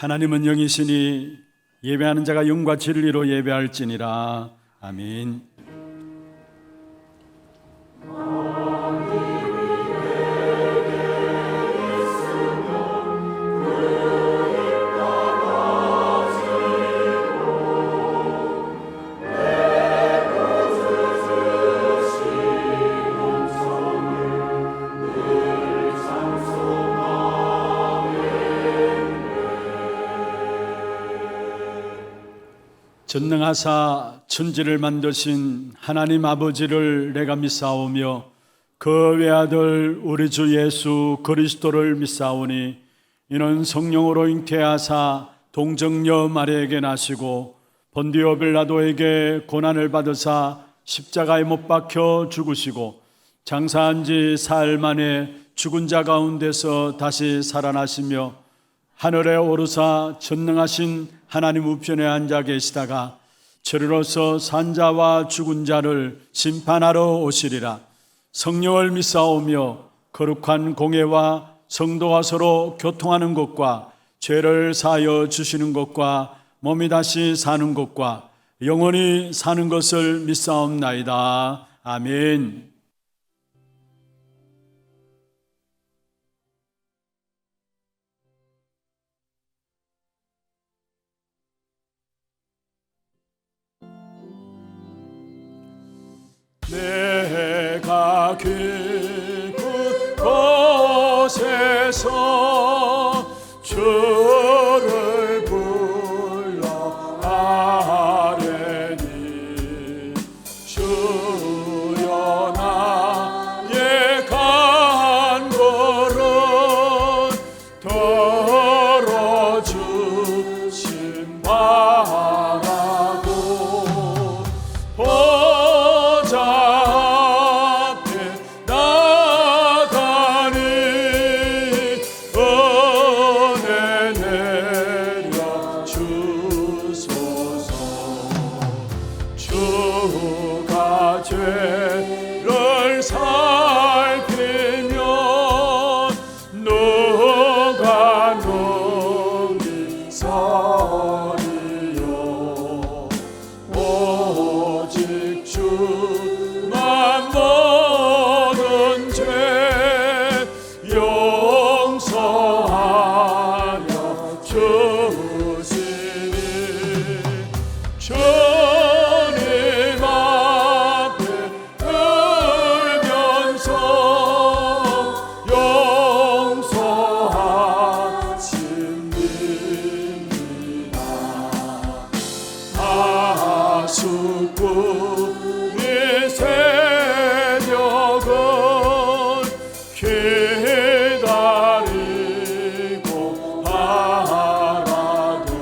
하나님은 영이시니 예배하는 자가 영과 진리로 예배할지니라. 아멘. 전능하사 천지를 만드신 하나님 아버지를 내가 믿사오며 그 외아들 우리 주 예수 그리스도를 믿사오니 이는 성령으로 잉태하사 동정녀 마리아에게 나시고 본디오 빌라도에게 고난을 받으사 십자가에 못 박혀 죽으시고 장사한 지 사흘 만에 죽은 자 가운데서 다시 살아나시며 하늘에 오르사 전능하신 하나님 우편에 앉아 계시다가 저리로서 산자와 죽은 자를 심판하러 오시리라. 성령을 믿사오며 거룩한 공예와 성도와 서로 교통하는 것과 죄를 사하여 주시는 것과 몸이 다시 사는 것과 영원히 사는 것을 믿사옵나이다. 아멘. 내가 깊은 곳에서 주를 불러 아뢰니 주여 나의 간구를 들어주신 바라고 보자 죄를 살피면 누가 능히 서리요 오직 주만 모든 죄 용서하여 주시니 수꾼의 새벽은 기다리고 바라도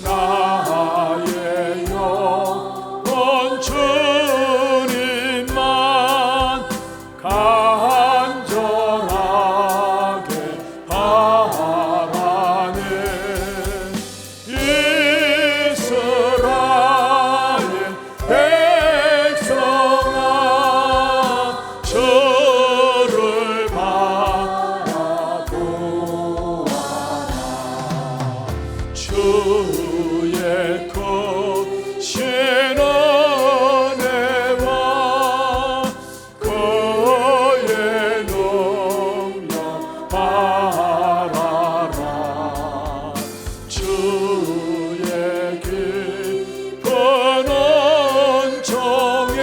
나의 영혼 주님만 간절하게 바라네. 백성아 주를 바라보아라. 주의 크신 은혜와 그의 능력 바라라. 주의 깊은 은총에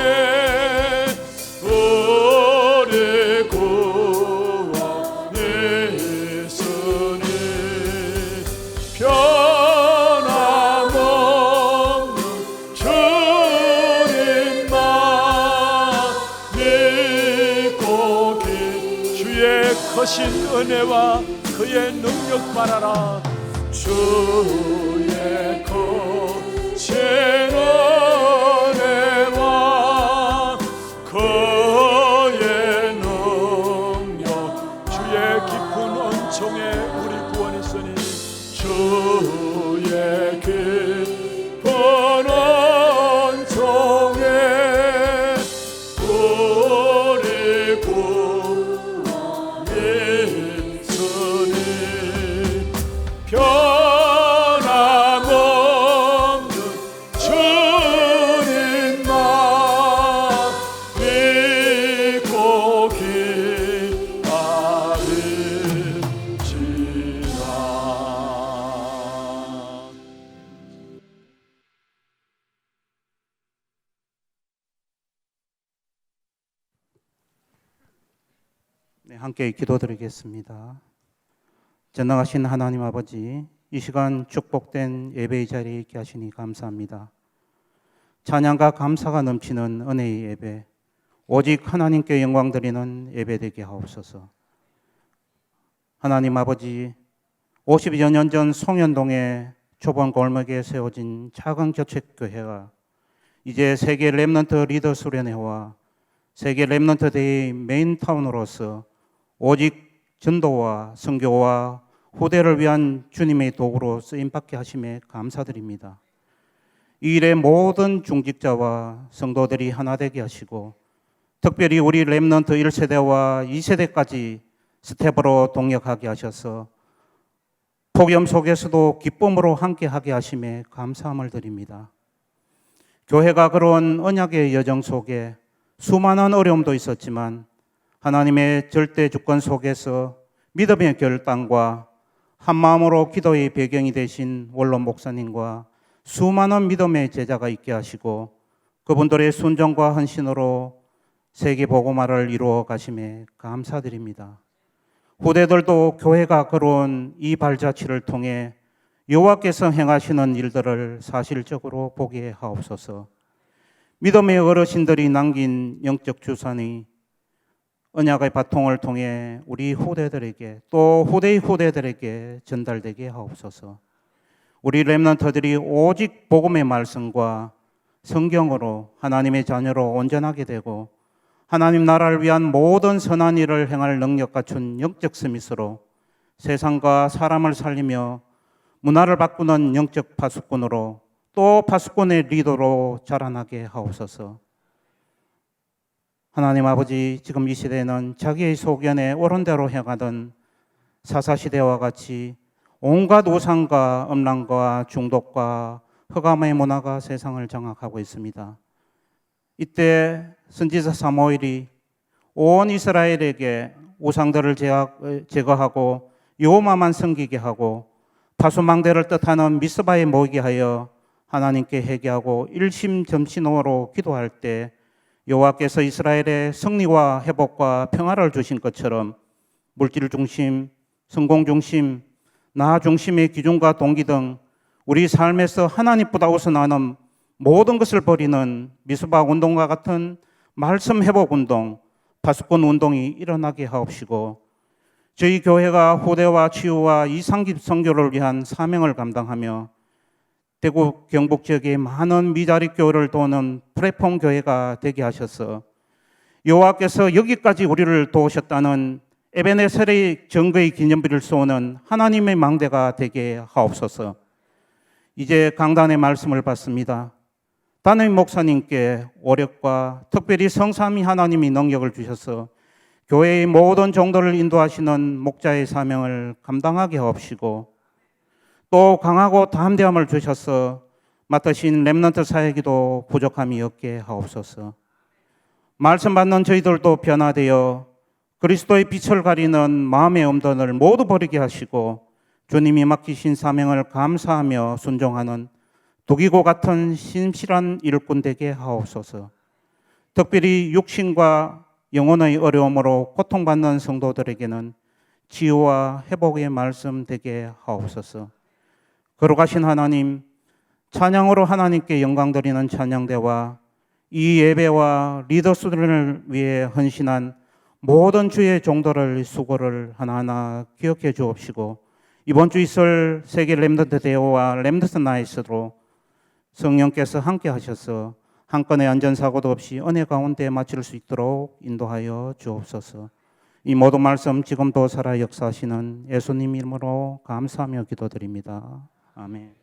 우리 구원이 있으니 변함없는 주님만 믿고 주의 크신 은혜와 그의 능력 바라라. 주의 크신 은혜와 그의 능력 주의 깊은 은총에 우리 구원이 있으니 주의 깊은 은총에 우리 구원이 있으니 변함없는 주님만 믿고 기다릴지라. 네, 함께 기도드리겠습니다. 전능하신 하나님 아버지, 이 시간 축복된 예배의 자리에 있게 하시니 감사합니다. 찬양과 감사가 넘치는 은혜의 예배, 오직 하나님께 영광 드리는 예배 되게 하옵소서. 하나님 아버지, 50여 년 전 송현동의 좁은 골목에 세워진 작은 교책교회가 이제 세계 렘넌트 리더 수련회와 세계 렘넌트 대회의 메인타운으로서 오직 전도와 선교와 후대를 위한 주님의 도구로 쓰임받게 하심에 감사드립니다. 이 일의 모든 중직자와 성도들이 하나 되게 하시고 특별히 우리 렘넌트 1세대와 2세대까지 스텝으로 동역하게 하셔서 폭염 속에서도 기쁨으로 함께하게 하심에 감사함을 드립니다. 교회가 그런 언약의 여정 속에 수많은 어려움도 있었지만 하나님의 절대 주권 속에서 믿음의 결단과 한마음으로 기도의 배경이 되신 원로 목사님과 수많은 믿음의 제자가 있게 하시고 그분들의 순종과 헌신으로 세계 복음화를 이루어 가심에 감사드립니다. 후대들도 교회가 걸어온 이 발자취를 통해 여호와께서 행하시는 일들을 사실적으로 보게 하옵소서. 믿음의 어르신들이 남긴 영적 주산이 언약의 바통을 통해 우리 후대들에게 또 후대의 후대들에게 전달되게 하옵소서. 우리 렘넌트들이 오직 복음의 말씀과 성경으로 하나님의 자녀로 온전하게 되고 하나님 나라를 위한 모든 선한 일을 행할 능력 갖춘 영적 스미스로 세상과 사람을 살리며 문화를 바꾸는 영적 파수꾼으로 또 파수꾼의 리더로 자라나게 하옵소서. 하나님 아버지, 지금 이 시대는 자기의 소견에 옳은 대로 행하던 사사시대와 같이 온갖 우상과 음란과 중독과 흑암의 문화가 세상을 장악하고 있습니다. 이때 선지자 사무엘이 온 이스라엘에게 우상들을 제거하고 여호와만 섬기게 하고 파수망대를 뜻하는 미스바에 모이게 하여 하나님께 회개하고 일심전심으로 기도할 때 여호와께서 이스라엘의 승리와 회복과 평화를 주신 것처럼 물질 중심, 성공 중심, 나 중심의 기준과 동기 등 우리 삶에서 하나님보다 우선하는 모든 것을 버리는 미스바 운동과 같은 말씀 회복 운동, 파수꾼 운동이 일어나게 하옵시고 저희 교회가 후대와 치유와 이상집 선교를 위한 사명을 감당하며 대구 경북 지역의 많은 미자립 교회를 도우는 플랫폼 교회가 되게 하셔서 여호와께서 여기까지 우리를 도우셨다는 에베네셀의 증거의 기념비를 쏘는 하나님의 망대가 되게 하옵소서. 이제 강단의 말씀을 받습니다. 담임 목사님께 오력과 특별히 성삼위 하나님이 능력을 주셔서 교회의 모든 종도를 인도하시는 목자의 사명을 감당하게 하옵시고 또 강하고 담대함을 주셔서 맡으신 렘넌트 사역에도 부족함이 없게 하옵소서. 말씀 받는 저희들도 변화되어 그리스도의 빛을 가리는 마음의 엄선을 모두 버리게 하시고 주님이 맡기신 사명을 감사하며 순종하는 독이고 같은 신실한 일꾼 되게 하옵소서. 특별히 육신과 영혼의 어려움으로 고통받는 성도들에게는 치유와 회복의 말씀 되게 하옵소서. 거룩하신 하나님, 찬양으로 하나님께 영광 드리는 찬양대와 이 예배와 리더스들을 위해 헌신한 모든 주의 종도를 수고를 하나하나 기억해 주옵시고 이번 주 있을 세계 렘넌트 대회와 렘넌트 나이트로 성령께서 함께 하셔서 한 건의 안전사고도 없이 은혜 가운데 마칠 수 있도록 인도하여 주옵소서. 이 모든 말씀 지금도 살아 역사하시는 예수님 이름으로 감사하며 기도드립니다. 아멘.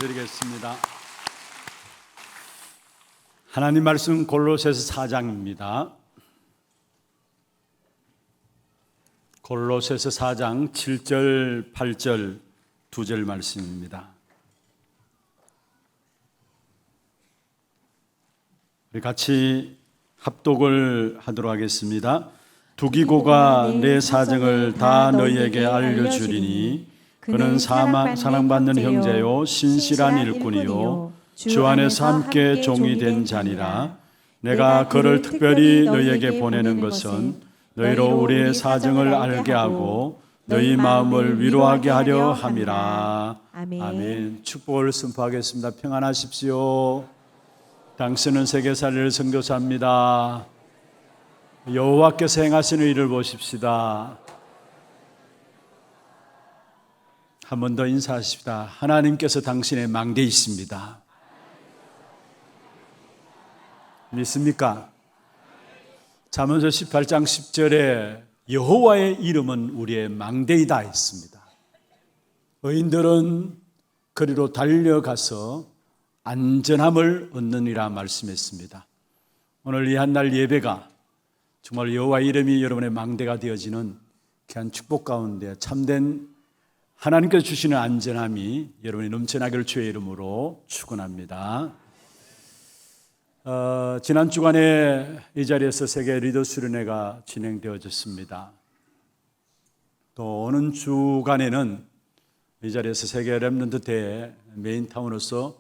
기도드리겠습니다. 하나님 말씀 골로새서 4장입니다. 골로새서 4장 7절, 8절 두 절 말씀입니다. 우리 같이 합독을 하도록 하겠습니다. 두기고가 내 사정을 다 너희에게 알려주리니 그는 사랑받는 형제요 신실한 일꾼이요 주 안에서 함께 종이 된 자니라. 내가 그를 특별히 너희에게 보내는 것은 너희로 우리의 사정을 알게 하고 너희 마음을 위로하게 하려 함이라. 아멘. 축복을 선포하겠습니다. 평안하십시오. 당신은 세계살이를 선교사입니다. 여호와께서 행하시는 일을 보십시다. 한 번 더 인사하십시다. 하나님께서 당신의 망대이십니다. 믿습니까? 잠언서 18장 10절에 여호와의 이름은 우리의 망대이다 했습니다. 의인들은 그리로 달려가서 안전함을 얻느니라 말씀했습니다. 오늘 이 한날 예배가 정말 여호와의 이름이 여러분의 망대가 되어지는 귀한 축복 가운데 참된 하나님께서 주시는 안전함이 여러분이 넘쳐나기를 주의 이름으로 축원합니다. 지난 주간에 이 자리에서 세계 리더 수련회가 진행되어졌습니다. 또 오는 주간에는 이 자리에서 세계 렘넌트 대회 메인타운으로서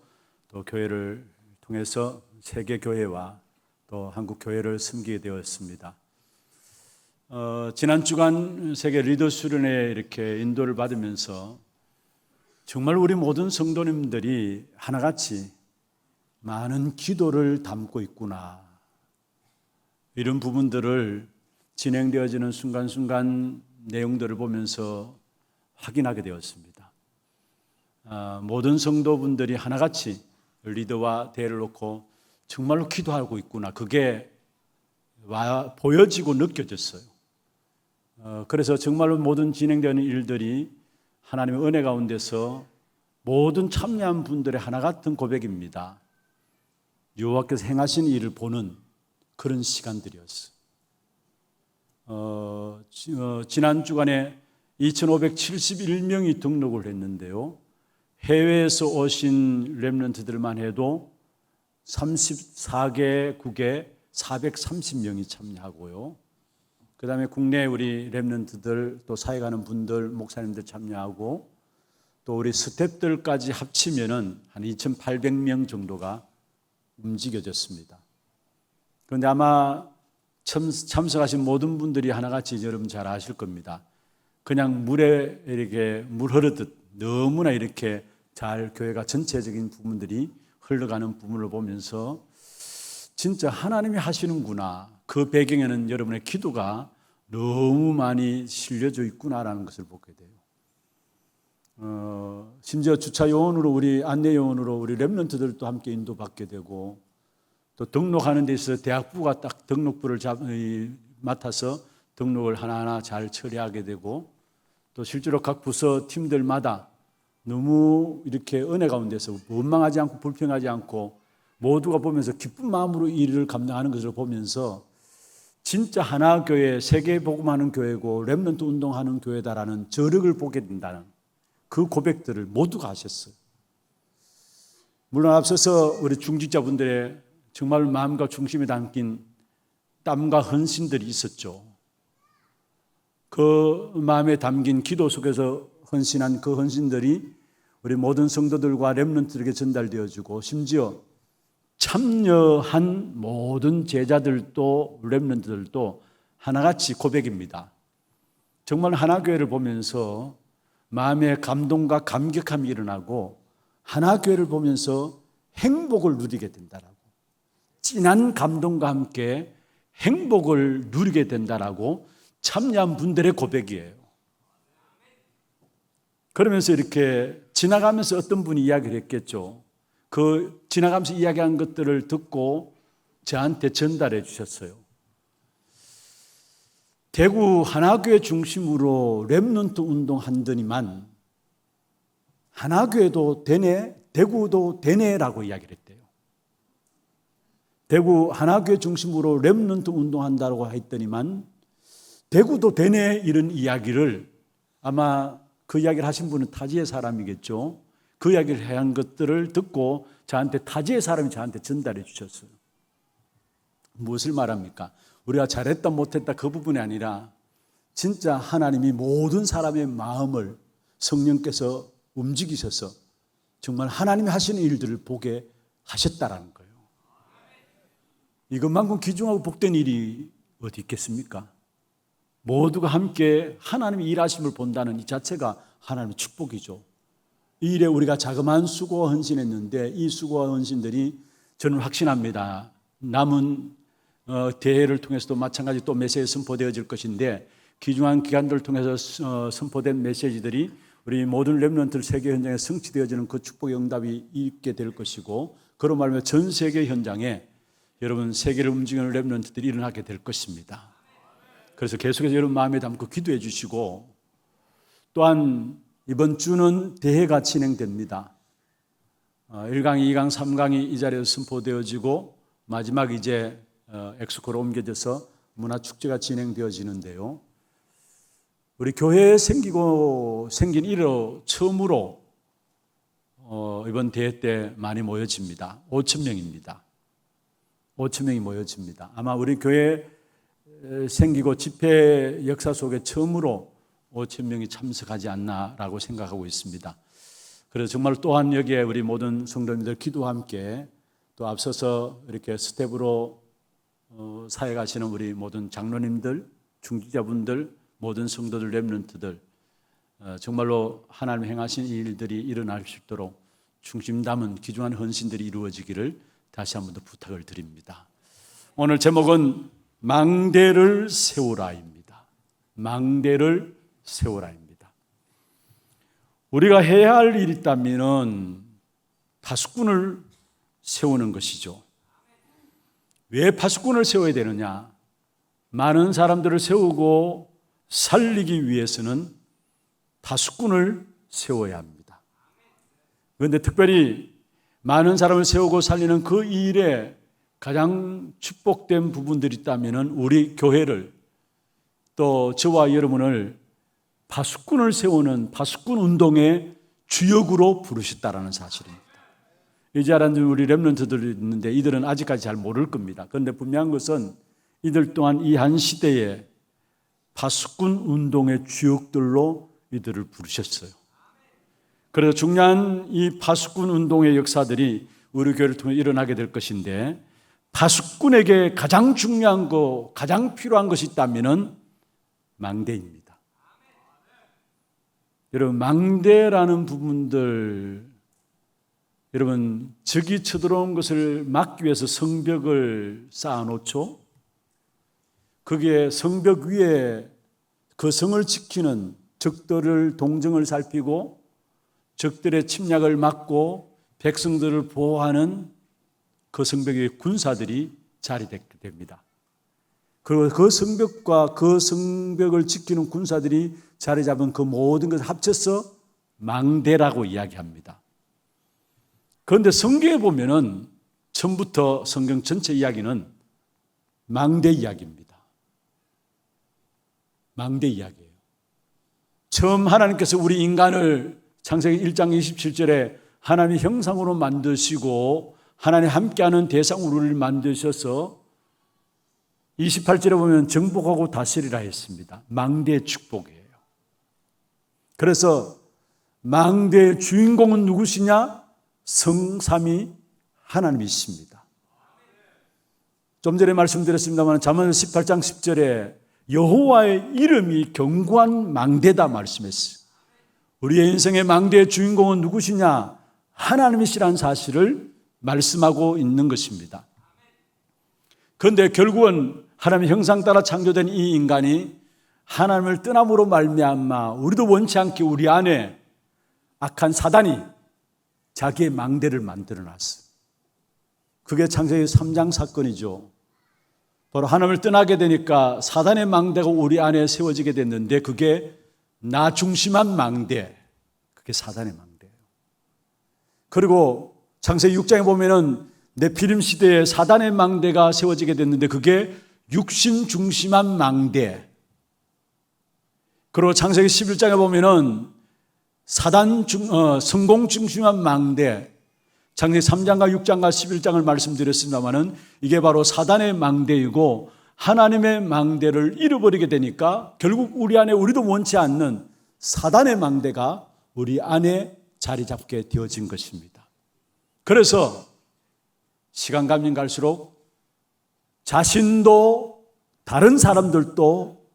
또 교회를 통해서 세계 교회와 또 한국 교회를 섬기게 되었습니다. 지난 주간 세계 리더 수련회에 이렇게 인도를 받으면서 정말 우리 모든 성도님들이 하나같이 많은 기도를 담고 있구나, 이런 부분들을 진행되어지는 순간순간 내용들을 보면서 확인하게 되었습니다. 모든 성도분들이 하나같이 리더와 대회를 놓고 정말로 기도하고 있구나, 그게 보여지고 느껴졌어요. 그래서 정말로 모든 진행되는 일들이 하나님의 은혜 가운데서 모든 참여한 분들의 하나 같은 고백입니다. 여호와께서 행하신 일을 보는 그런 시간들이었어요. 지난 주간에 2571명이 등록을 했는데요, 해외에서 오신 렘넌트들만 해도 34개국에 430명이 참여하고요, 그 다음에 국내 우리 렘넌트들 또 사회 가는 분들, 목사님들 참여하고 또 우리 스태프들까지 합치면은 한 2,800명 정도가 움직여졌습니다. 그런데 아마 참석하신 모든 분들이 하나같이 여러분 잘 아실 겁니다. 그냥 물에 이렇게 물 흐르듯 너무나 이렇게 잘 교회가 전체적인 부분들이 흘러가는 부분을 보면서 진짜 하나님이 하시는구나, 그 배경에는 여러분의 기도가 너무 많이 실려져 있구나라는 것을 보게 돼요. 심지어 주차 요원으로, 우리 안내 요원으로 우리 렘넌트들도 함께 인도받게 되고, 또 등록하는 데 있어서 대학부가 딱 등록부를 맡아서 등록을 하나하나 잘 처리하게 되고, 또 실제로 각 부서 팀들마다 너무 이렇게 은혜 가운데서 원망하지 않고 불평하지 않고 모두가 보면서 기쁜 마음으로 이 일을 감당하는 것을 보면서 진짜 하나교회, 세계복음하는 교회고 렘넌트 운동하는 교회다라는 저력을 보게 된다는 그 고백들을 모두가 하셨어요. 물론 앞서서 우리 중직자분들의 정말 마음과 중심에 담긴 땀과 헌신들이 있었죠. 그 마음에 담긴 기도 속에서 헌신한 그 헌신들이 우리 모든 성도들과 렘넌트들에게 전달되어지고, 심지어 참여한 모든 제자들도 렘넌트들도 하나같이 고백입니다. 정말 하나교회를 보면서 마음에 감동과 감격함이 일어나고 하나교회를 보면서 행복을 누리게 된다라고, 진한 감동과 함께 행복을 누리게 된다라고 참여한 분들의 고백이에요. 그러면서 이렇게 지나가면서 어떤 분이 이야기를 했겠죠. 그 지나가면서 이야기한 것들을 듣고 저한테 전달해 주셨어요. 대구 하나교회 중심으로 렘넌트 운동한더니만 하나교회도 되네, 대구도 되네라고 이야기를 했대요. 대구 하나교회 중심으로 렘넌트 운동한다고 했더니만 대구도 되네 이런 이야기를 아마 그 이야기를 하신 분은 타지의 사람이겠죠. 그 이야기를 한 것들을 듣고 저한테 타지의 사람이 저한테 전달해 주셨어요. 무엇을 말합니까? 우리가 잘했다 못했다 그 부분이 아니라 진짜 하나님이 모든 사람의 마음을 성령께서 움직이셔서 정말 하나님이 하시는 일들을 보게 하셨다라는 거예요. 이것만큼 귀중하고 복된 일이 어디 있겠습니까? 모두가 함께 하나님의 일하심을 본다는 이 자체가 하나님의 축복이죠. 이 일에 우리가 자그마한 수고와 헌신했는데 이 수고와 헌신들이 저는 확신합니다. 남은 대회를 통해서도 마찬가지 또 메시지 선포되어질 것인데 귀중한 기간들을 통해서 선포된 메시지들이 우리 모든 렘넌트 세계 현장에 성취되어지는 그 축복의 응답이 있게 될 것이고 그로 말하면 전 세계 현장에 여러분 세계를 움직이는 렘넌트들이 일어나게 될 것입니다. 그래서 계속해서 여러분 마음에 담고 기도해 주시고 또한 이번 주는 대회가 진행됩니다. 1강, 2강, 3강이 이 자리에서 선포되어지고 마지막 이제 엑스코로 옮겨져서 문화축제가 진행되어지는데요. 우리 교회에 생긴 1호 처음으로 이번 대회 때 많이 모여집니다. 5,000명입니다. 5,000명이 모여집니다. 아마 우리 교회 생기고 집회 역사 속에 처음으로 5,000명이 참석하지 않나라고 생각하고 있습니다. 그래서 정말 또한 여기에 우리 모든 성도님들 기도와 함께 또 앞서서 이렇게 스텝으로 사역하시는 우리 모든 장로님들, 중직자분들, 모든 성도들, 렘넌트들 정말로 하나님 행하신 일들이 일어날 수 있도록 중심 담은 귀중한 헌신들이 이루어지기를 다시 한 번 더 부탁을 드립니다. 오늘 제목은 망대를 세우라입니다. 망대를 세우라입니다. 우리가 해야 할 일이 있다면 파수꾼을 세우는 것이죠. 왜 파수꾼을 세워야 되느냐? 많은 사람들을 세우고 살리기 위해서는 파수꾼을 세워야 합니다. 그런데 특별히 많은 사람을 세우고 살리는 그 일에 가장 축복된 부분들이 있다면 우리 교회를 또 저와 여러분을 파수꾼을 세우는 파수꾼 운동의 주역으로 부르셨다라는 사실입니다. 이제 알았는 우리 렘넌트들이 있는데 이들은 아직까지 잘 모를 겁니다. 그런데 분명한 것은 이들 또한 이 한 시대에 파수꾼 운동의 주역들로 이들을 부르셨어요. 그래서 중요한 이 파수꾼 운동의 역사들이 우리 교회를 통해 일어나게 될 것인데 파수꾼에게 가장 중요한 거, 가장 필요한 것이 있다면 망대입니다. 여러분, 망대라는 부분들, 여러분, 적이 쳐들어온 것을 막기 위해서 성벽을 쌓아놓죠. 그게 성벽 위에 그 성을 지키는 적들을 동정을 살피고 적들의 침략을 막고 백성들을 보호하는 그 성벽의 군사들이 자리되게 됩니다. 그리고 그 성벽과 그 성벽을 지키는 군사들이 자리 잡은 그 모든 것을 합쳐서 망대라고 이야기합니다. 그런데 성경에 보면은 처음부터 성경 전체 이야기는 망대 이야기입니다. 망대 이야기예요. 처음 하나님께서 우리 인간을 창세기 1장 27절에 하나님의 형상으로 만드시고 하나님 함께하는 대상으로 우리를 만드셔서 28절에 보면 정복하고 다스리라 했습니다. 망대의 축복이에요. 그래서 망대의 주인공은 누구시냐? 성삼위 하나님이십니다. 좀 전에 말씀드렸습니다만 잠언서 18장 10절에 여호와의 이름이 견고한 망대다 말씀했어요. 우리의 인생의 망대의 주인공은 누구시냐? 하나님이시라는 사실을 말씀하고 있는 것입니다. 그런데 결국은 하나님의 형상 따라 창조된 이 인간이 하나님을 떠남으로 말미암아 우리도 원치 않게 우리 안에 악한 사단이 자기의 망대를 만들어놨어요. 그게 창세기 3장 사건이죠. 바로 하나님을 떠나게 되니까 사단의 망대가 우리 안에 세워지게 됐는데 그게 나 중심한 망대, 그게 사단의 망대예요. 그리고 창세기 6장에 보면은 네피림 시대에 사단의 망대가 세워지게 됐는데 그게 육신 중심한 망대. 그리고 창세기 11장에 보면은 성공 중심한 망대. 창세기 3장과 6장과 11장을 말씀드렸습니다마는 이게 바로 사단의 망대이고 하나님의 망대를 잃어버리게 되니까 결국 우리 안에 우리도 원치 않는 사단의 망대가 우리 안에 자리 잡게 되어진 것입니다. 그래서 시간 가면 갈수록 자신도 다른 사람들도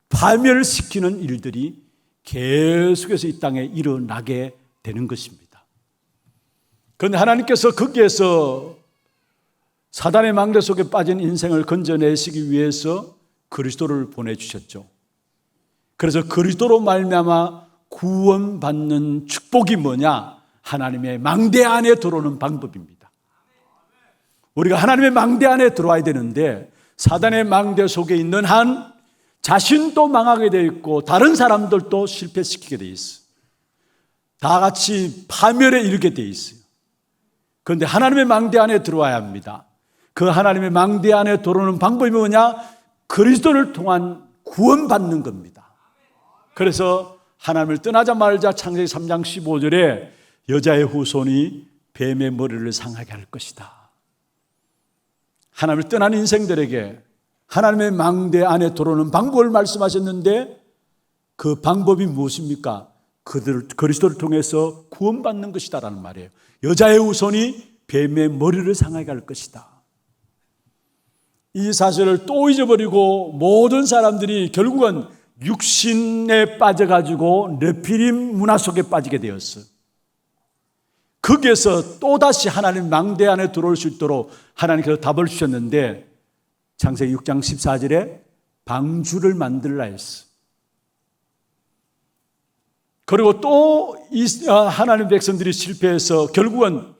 파멸시키는 일들이 계속해서 이 땅에 일어나게 되는 것입니다. 그런데 하나님께서 거기에서 사단의 망대 속에 빠진 인생을 건져내시기 위해서 그리스도를 보내주셨죠. 그래서 그리스도로 말미암아 구원받는 축복이 뭐냐? 하나님의 망대 안에 들어오는 방법입니다. 우리가 하나님의 망대 안에 들어와야 되는데 사단의 망대 속에 있는 한 자신도 망하게 되어 있고 다른 사람들도 실패시키게 되어 있어요. 다 같이 파멸에 이르게 되어 있어요. 그런데 하나님의 망대 안에 들어와야 합니다. 그 하나님의 망대 안에 들어오는 방법이 뭐냐? 그리스도를 통한 구원받는 겁니다. 그래서 하나님을 떠나자 말자 창세기 3장 15절에 여자의 후손이 뱀의 머리를 상하게 할 것이다. 하나님을 떠난 인생들에게 하나님의 망대 안에 들어오는 방법을 말씀하셨는데 그 방법이 무엇입니까? 그리스도를 통해서 구원받는 것이다라는 말이에요. 여자의 후손이 뱀의 머리를 상하게 할 것이다. 이 사실을 또 잊어버리고 모든 사람들이 결국은 육신에 빠져가지고 네피림 문화 속에 빠지게 되었어요. 거기에서 또다시 하나님 망대 안에 들어올 수 있도록 하나님께서 답을 주셨는데 창세기 6장 14절에 방주를 만들라 했어. 그리고 또 하나님 백성들이 실패해서 결국은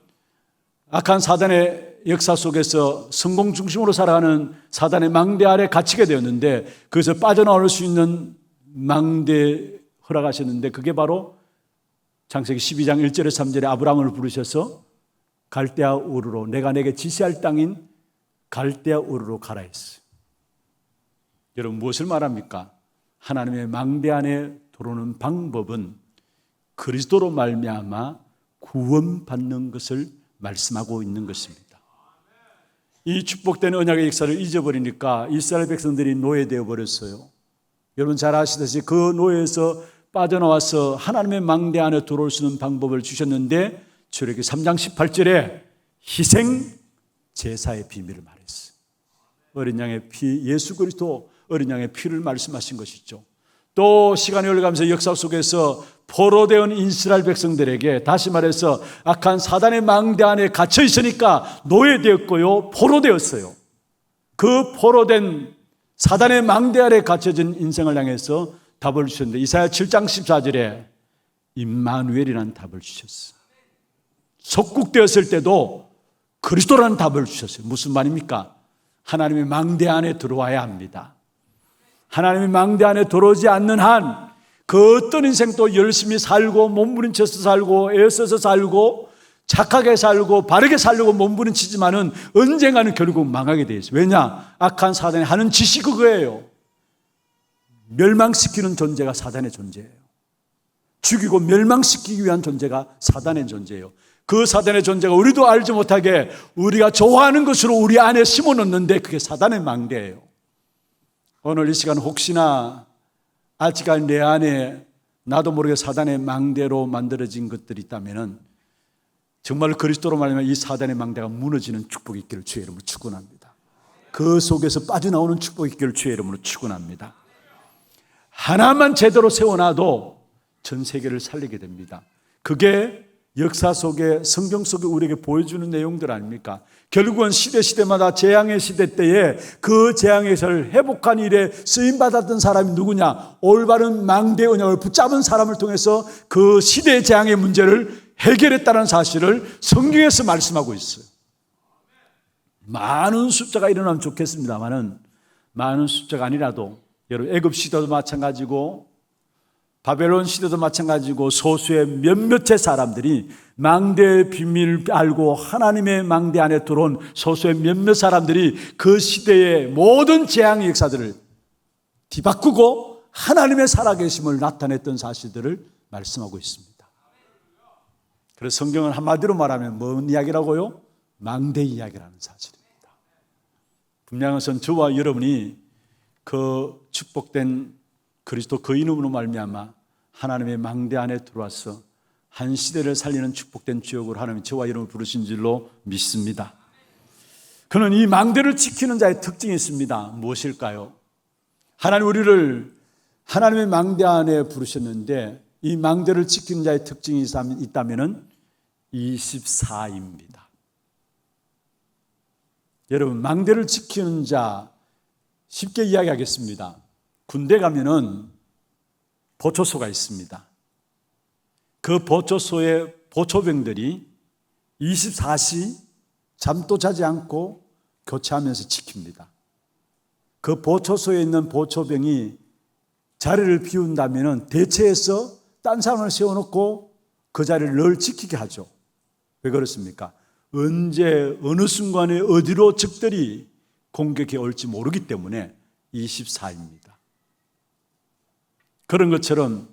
악한 사단의 역사 속에서 성공 중심으로 살아가는 사단의 망대 아래 갇히게 되었는데 그것을 빠져나올 수 있는 망대 허락하셨는데 그게 바로 창세기 12장 1절에 3절에 아브라함을 부르셔서 갈대아 우르로 내가 내게 지시할 땅인 갈대아 우르로 가라 했어요. 여러분 무엇을 말합니까? 하나님의 망대 안에 들어오는 방법은 그리스도로 말미암아 구원받는 것을 말씀하고 있는 것입니다. 이 축복된 언약의 역사를 잊어버리니까 이스라엘 백성들이 노예되어 버렸어요. 여러분 잘 아시듯이 그 노예에서 빠져나와서 하나님의 망대 안에 들어올 수 있는 방법을 주셨는데 출애굽기 3장 18절에 희생 제사의 비밀을 말했어요. 어린 양의 피, 예수 그리스도 어린 양의 피를 말씀하신 것이죠. 또 시간이 흘러가면서 역사 속에서 포로되어 이스라엘 백성들에게 다시 말해서 악한 사단의 망대 안에 갇혀 있으니까 노예되었고요, 포로되었어요. 그 포로된 사단의 망대 아래 갇혀진 인생을 향해서 답을 주셨는데 이사야 7장 14절에 임마누엘이라는 답을 주셨어요. 속국되었을 때도 그리스도라는 답을 주셨어요. 무슨 말입니까? 하나님의 망대 안에 들어와야 합니다. 하나님의 망대 안에 들어오지 않는 한 그 어떤 인생도 열심히 살고 몸부림쳐서 살고 애써서 살고 착하게 살고 바르게 살려고 몸부림치지만은 언젠가는 결국 망하게 되어 있어요. 왜냐? 악한 사단이 하는 짓이 그거예요. 멸망시키는 존재가 사단의 존재예요. 죽이고 멸망시키기 위한 존재가 사단의 존재예요. 그 사단의 존재가 우리도 알지 못하게 우리가 좋아하는 것으로 우리 안에 심어놓는데 그게 사단의 망대예요. 오늘 이 시간 혹시나 아직까지 내 안에 나도 모르게 사단의 망대로 만들어진 것들이 있다면 정말 그리스도로 말하면 이 사단의 망대가 무너지는 축복이 있기를 주의 이름으로 축원합니다. 그 속에서 빠져나오는 축복이 있기를 주의 이름으로 축원합니다. 하나만 제대로 세워놔도 전 세계를 살리게 됩니다. 그게 역사 속에 성경 속에 우리에게 보여주는 내용들 아닙니까? 결국은 시대마다 재앙의 시대 때에 그 재앙에서 회복한 일에 쓰임받았던 사람이 누구냐? 올바른 망대 언약을 붙잡은 사람을 통해서 그 시대의 재앙의 문제를 해결했다는 사실을 성경에서 말씀하고 있어요. 많은 숫자가 일어나면 좋겠습니다만은 많은 숫자가 아니라도 여러분 애굽 시대도 마찬가지고 바벨론 시대도 마찬가지고 소수의 몇몇의 사람들이 망대의 비밀을 알고 하나님의 망대 안에 들어온 소수의 몇몇 사람들이 그 시대의 모든 재앙의 역사들을 뒤바꾸고 하나님의 살아계심을 나타냈던 사실들을 말씀하고 있습니다. 그래서 성경은 한마디로 말하면 뭔 이야기라고요? 망대 이야기라는 사실입니다. 분명한 것은 저와 여러분이 그 축복된 그리스도 그 이름으로 말미암아 하나님의 망대 안에 들어와서 한 시대를 살리는 축복된 주역으로 하나님이 저와 여러분을 부르신 줄로 믿습니다. 그는 이 망대를 지키는 자의 특징이 있습니다. 무엇일까요? 하나님 우리를 하나님의 망대 안에 부르셨는데 이 망대를 지키는 자의 특징이 있다면 24입니다. 여러분, 망대를 지키는 자 쉽게 이야기하겠습니다. 군대 가면은 보초소가 있습니다. 그 보초소의 보초병들이 24시 잠도 자지 않고 교체하면서 지킵니다. 그 보초소에 있는 보초병이 자리를 비운다면 대체해서 딴 사람을 세워놓고 그 자리를 늘 지키게 하죠. 왜 그렇습니까? 언제 어느 순간에 어디로 적들이 공격해 올지 모르기 때문에 24입니다. 그런 것처럼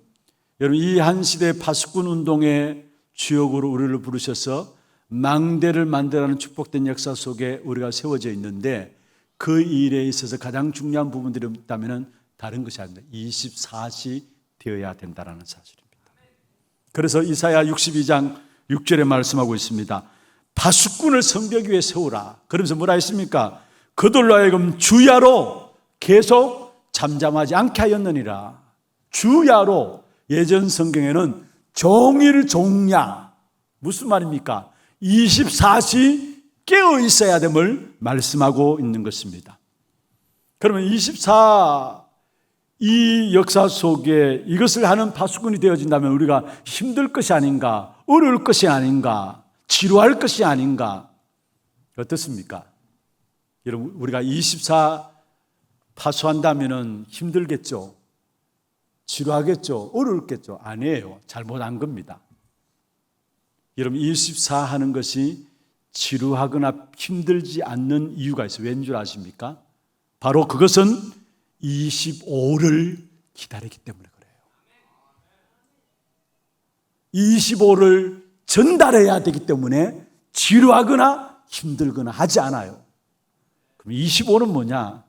여러분 이 한 시대의 파수꾼 운동의 주역으로 우리를 부르셔서 망대를 만들어가는 축복된 역사 속에 우리가 세워져 있는데 그 일에 있어서 가장 중요한 부분들이 있다면 다른 것이 아닙니다. 24시 되어야 된다는 사실입니다. 그래서 이사야 62장 6절에 말씀하고 있습니다. 파수꾼을 성벽 위에 세우라. 그러면서 뭐라 했습니까? 그들로 하여금 주야로 계속 잠잠하지 않게 하였느니라. 주야로, 예전 성경에는 종일 종야, 무슨 말입니까? 24시 깨어 있어야 됨을 말씀하고 있는 것입니다. 그러면 이 역사 속에 이것을 하는 파수꾼이 되어진다면 우리가 힘들 것이 아닌가, 어려울 것이 아닌가, 지루할 것이 아닌가, 어떻습니까? 여러분, 우리가 24 파수한다면 힘들겠죠? 지루하겠죠? 어려울겠죠? 아니에요. 잘못한 겁니다. 여러분 24 하는 것이 지루하거나 힘들지 않는 이유가 있어요. 왠 줄 아십니까? 바로 그것은 25를 기다리기 때문에 그래요. 25를 전달해야 되기 때문에 지루하거나 힘들거나 하지 않아요. 그럼 25는 뭐냐?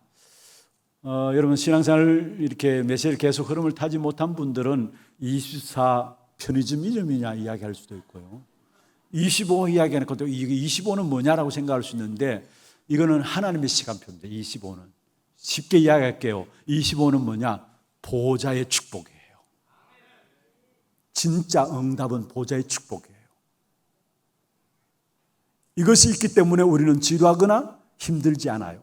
여러분 신앙생활 이렇게 메시지를 계속 흐름을 타지 못한 분들은 24 편의점 이름이냐 이야기할 수도 있고요. 25 이야기하는 것도 이게 25는 뭐냐라고 생각할 수 있는데 이거는 하나님의 시간표입니다. 25는 쉽게 이야기할게요. 25는 뭐냐? 보좌의 축복이에요. 진짜 응답은 보좌의 축복이에요. 이것이 있기 때문에 우리는 지루하거나 힘들지 않아요.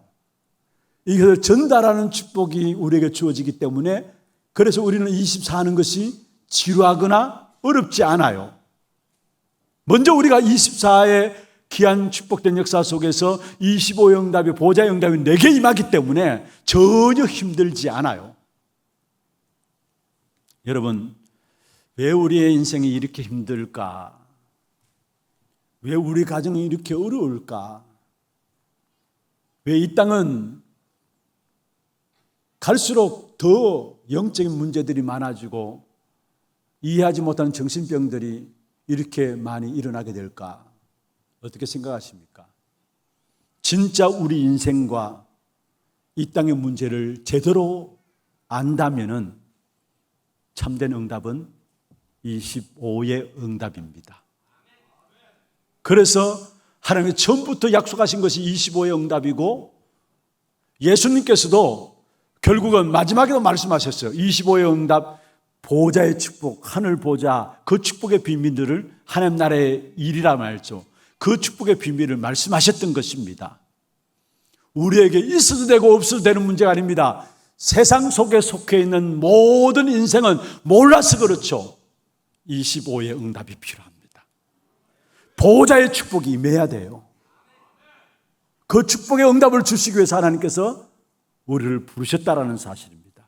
이것을 전달하는 축복이 우리에게 주어지기 때문에 그래서 우리는 24 하는 것이 지루하거나 어렵지 않아요. 먼저 우리가 24의 귀한 축복된 역사 속에서 25의 응답이 보좌의 응답이 내게 임하기 때문에 전혀 힘들지 않아요. 여러분, 왜 우리의 인생이 이렇게 힘들까? 왜 우리 가정이 이렇게 어려울까? 왜 이 땅은 갈수록 더 영적인 문제들이 많아지고 이해하지 못하는 정신병들이 이렇게 많이 일어나게 될까? 어떻게 생각하십니까? 진짜 우리 인생과 이 땅의 문제를 제대로 안다면은 참된 응답은 25의 응답입니다. 그래서 하나님이 처음부터 약속하신 것이 25의 응답이고 예수님께서도 결국은 마지막에도 말씀하셨어요. 25의 응답, 보좌의 축복, 하늘 보좌, 그 축복의 비밀들을 하나님 나라의 일이라 말죠. 그 축복의 비밀을 말씀하셨던 것입니다. 우리에게 있어도 되고 없어도 되는 문제가 아닙니다. 세상 속에 속해 있는 모든 인생은 몰라서 그렇죠. 25의 응답이 필요합니다. 보좌의 축복이 임해야 돼요. 그 축복의 응답을 주시기 위해서 하나님께서 우리를 부르셨다라는 사실입니다.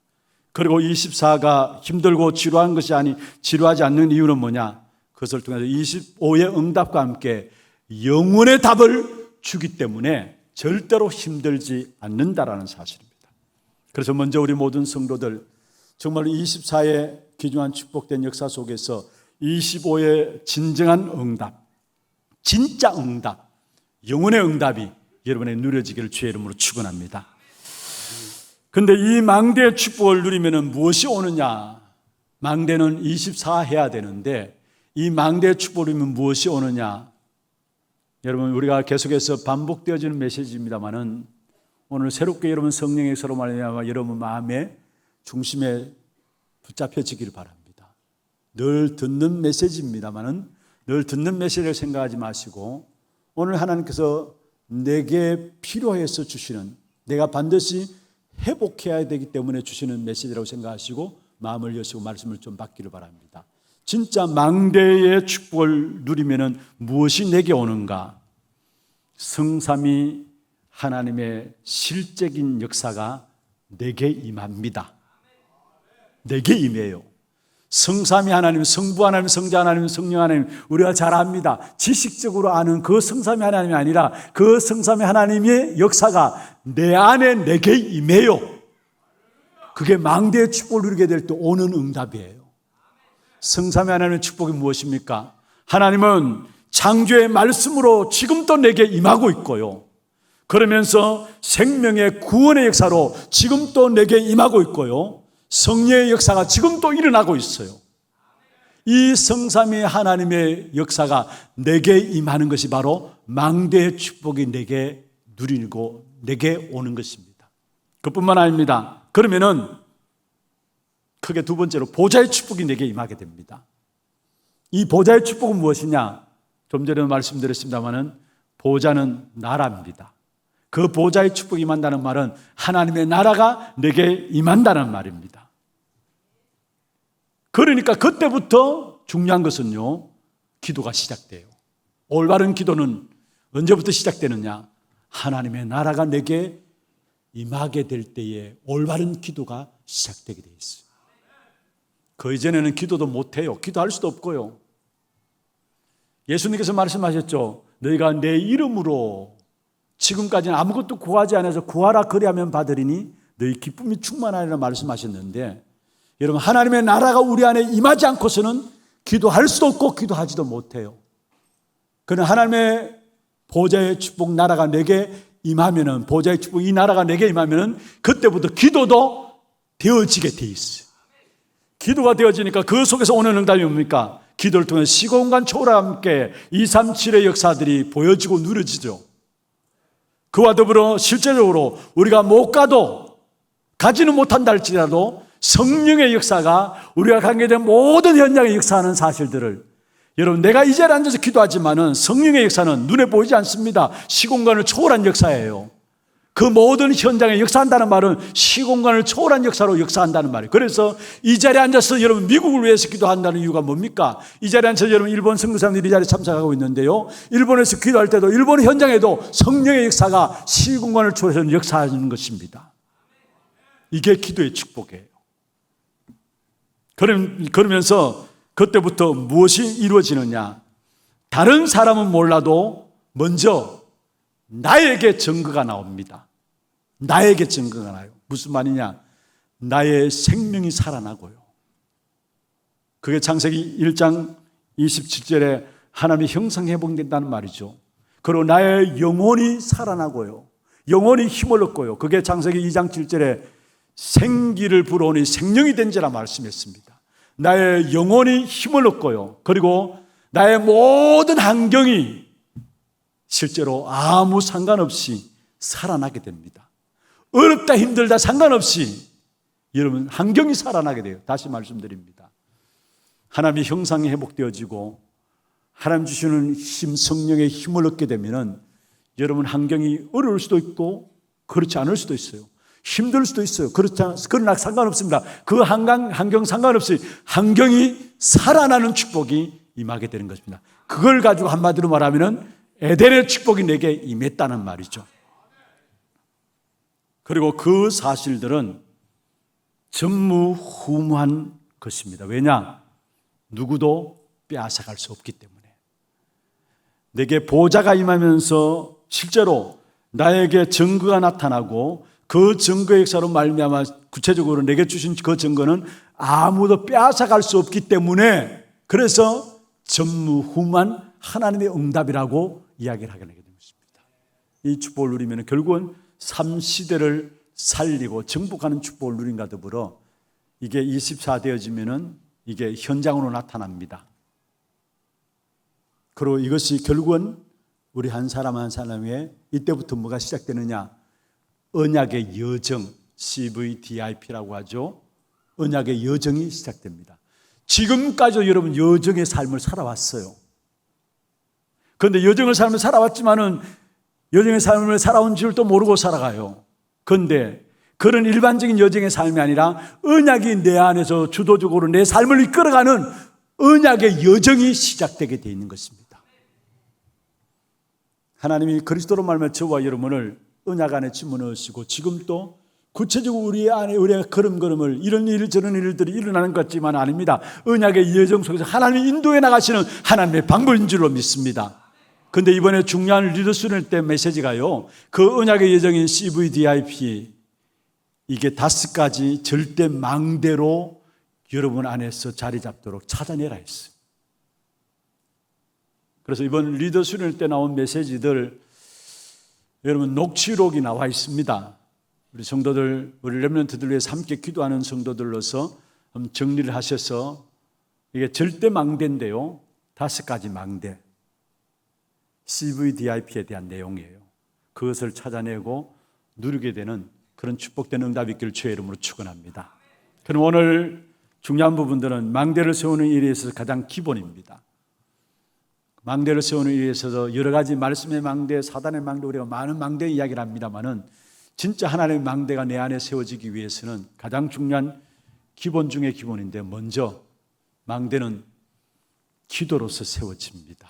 그리고 24가 힘들고 지루한 것이 아니 지루하지 않는 이유는 뭐냐? 그것을 통해서 25의 응답과 함께 영혼의 답을 주기 때문에 절대로 힘들지 않는다라는 사실입니다. 그래서 먼저 우리 모든 성도들 정말 24의 귀중한 축복된 역사 속에서 25의 진정한 응답, 진짜 응답, 영혼의 응답이 여러분의 누려지기를 주의 이름으로 축원합니다. 그런데 이 망대의 축복을 누리면 무엇이 오느냐? 망대는 24 해야 되는데 이 망대의 축복을 누리면 무엇이 오느냐? 여러분, 우리가 계속해서 반복되어지는 메시지입니다만은 오늘 새롭게 여러분 성령의 서로 말미암아 여러분 마음의 중심에 붙잡혀지기를 바랍니다. 늘 듣는 메시지입니다만은 늘 듣는 메시지를 생각하지 마시고 오늘 하나님께서 내게 필요해서 주시는, 내가 반드시 회복해야 되기 때문에 주시는 메시지라고 생각하시고 마음을 여시고 말씀을 좀 받기를 바랍니다. 진짜 망대의 축복을 누리면은 무엇이 내게 오는가? 성삼위 하나님의 실제적인 역사가 내게 임합니다. 내게 임해요. 성삼위 하나님, 성부 하나님, 성자 하나님, 성령 하나님, 우리가 잘 압니다. 지식적으로 아는 그 성삼위 하나님이 아니라 그 성삼위 하나님의 역사가 내 안에 내게 임해요. 그게 망대의 축복을 누리게 될 때 오는 응답이에요. 성삼위 하나님의 축복이 무엇입니까? 하나님은 창조의 말씀으로 지금도 내게 임하고 있고요. 그러면서 생명의 구원의 역사로 지금도 내게 임하고 있고요. 성령의 역사가 지금도 일어나고 있어요. 이 성삼위 하나님의 역사가 내게 임하는 것이 바로 망대의 축복이 내게 누리고 내게 오는 것입니다. 그뿐만 아닙니다. 그러면은 크게 두 번째로 보좌의 축복이 내게 임하게 됩니다. 이 보좌의 축복은 무엇이냐? 좀 전에 말씀드렸습니다마는 보좌는 나라입니다. 그 보좌의 축복이 임한다는 말은 하나님의 나라가 내게 임한다는 말입니다. 그러니까 그때부터 중요한 것은요, 기도가 시작돼요. 올바른 기도는 언제부터 시작되느냐? 하나님의 나라가 내게 임하게 될 때에 올바른 기도가 시작되게 돼 있어요. 그 이전에는 기도도 못해요. 기도할 수도 없고요. 예수님께서 말씀하셨죠. 너희가 내 이름으로 지금까지는 아무것도 구하지 않아서 구하라 그리하면 받으리니 너희 기쁨이 충만하리라 말씀하셨는데, 여러분, 하나님의 나라가 우리 안에 임하지 않고서는 기도할 수도 없고 기도하지도 못해요. 그러나 하나님의 보좌의 축복 나라가 내게 임하면은, 보좌의 축복 이 나라가 내게 임하면은 그때부터 기도도 되어지게 돼 있어요. 기도가 되어지니까 그 속에서 오는 응답이 뭡니까? 기도를 통해 시공간 초월과 함께 237의 역사들이 보여지고 누려지죠. 그와 더불어 실제적으로 우리가 못 가도, 가지는 못한다 할지라도 성령의 역사가 우리가 관계된 모든 현장에 역사하는 사실들을, 여러분, 내가 이 자리에 앉아서 기도하지만은 성령의 역사는 눈에 보이지 않습니다. 시공간을 초월한 역사예요. 그 모든 현장에 역사한다는 말은 시공간을 초월한 역사로 역사한다는 말이에요. 그래서 이 자리에 앉아서 여러분 미국을 위해서 기도한다는 이유가 뭡니까? 이 자리에 앉아서 여러분 일본 선교사님들이 이 자리에 참석하고 있는데요, 일본에서 기도할 때도 일본 현장에도 성령의 역사가 시공간을 초월해서 역사하는 것입니다. 이게 기도의 축복이에요. 그러면서 그때부터 무엇이 이루어지느냐? 다른 사람은 몰라도 먼저 나에게 증거가 나옵니다. 나에게 증거가 나요. 무슨 말이냐? 나의 생명이 살아나고요. 그게 창세기 1장 27절에 하나님의 형상 회복된다는 말이죠. 그리고 나의 영혼이 살아나고요. 영혼이 힘을 얻고요. 그게 창세기 2장 7절에 생기를 불어오니 생명이 된지라 말씀했습니다. 나의 영혼이 힘을 얻고요. 그리고 나의 모든 환경이 실제로 아무 상관없이 살아나게 됩니다. 어렵다 힘들다 상관없이 여러분 환경이 살아나게 돼요. 다시 말씀드립니다. 하나님의 형상이 회복되어지고 하나님 주시는 힘, 성령의 힘을 얻게 되면은 여러분 환경이 어려울 수도 있고 그렇지 않을 수도 있어요. 힘들 수도 있어요. 그러나 상관없습니다. 그 환경 상관없이 환경이 살아나는 축복이 임하게 되는 것입니다. 그걸 가지고 한마디로 말하면은 에덴의 축복이 내게 임했다는 말이죠. 그리고 그 사실들은 전무후무한 것입니다. 왜냐? 누구도 빼앗아갈 수 없기 때문에. 내게 보좌가 임하면서 실제로 나에게 증거가 나타나고 그 증거의 역사로 말미암아 구체적으로 내게 주신 그 증거는 아무도 빼앗아갈 수 없기 때문에, 그래서 전무후무한 하나님의 응답이라고 이야기를 하게 되는 것입니다. 이 축복을 누리면 결국은 삼시대를 살리고 정복하는 축복을 누린과 더불어 이게 24되어지면은 이게 현장으로 나타납니다. 그리고 이것이 결국은 우리 한 사람 한 사람의 이때부터 뭐가 시작되느냐? 언약의 여정, CVDIP라고 하죠. 언약의 여정이 시작됩니다. 지금까지도 여러분 여정의 삶을 살아왔어요. 그런데 여정의 삶을 살아왔지만은 여정의 삶을 살아온 줄 또 모르고 살아가요. 그런데 그런 일반적인 여정의 삶이 아니라 언약이 내 안에서 주도적으로 내 삶을 이끌어가는 언약의 여정이 시작되게 되어 있는 것입니다. 하나님이 그리스도로 말하면 저와 여러분을 언약 안에 집어넣으시고 지금 또 구체적으로 우리 안에 우리가 걸음걸음을 이런 일 저런 일들이 일어나는 것 같지만 아닙니다. 언약의 여정 속에서 하나님이 인도해 나가시는 하나님의 방법인 줄로 믿습니다. 그런데 이번에 중요한 리더십을 때 메시지가요, 그 언약의 여정인 CVDIP, 이게 5가지 절대 망대로 여러분 안에서 자리 잡도록 찾아내라 했어요. 그래서 이번 리더십을 때 나온 메시지들 여러분 녹취록이 나와 있습니다. 우리 성도들, 우리 렘넌트들 위해서 함께 기도하는 성도들로서 정리를 하셔서, 이게 절대 망대인데요, 5가지 망대, CVDIP에 대한 내용이에요. 그것을 찾아내고 누리게 되는 그런 축복된 응답이 있기를 주의 이름으로 축원합니다. 그럼 오늘 중요한 부분들은 망대를 세우는 일에 있어서 가장 기본입니다. 망대를 세우는 일에 있어서 여러 가지 말씀의 망대, 사단의 망대, 우리가 많은 망대 이야기를 합니다만은 진짜 하나님의 망대가 내 안에 세워지기 위해서는 가장 중요한 기본 중의 기본인데, 먼저 망대는 기도로서 세워집니다.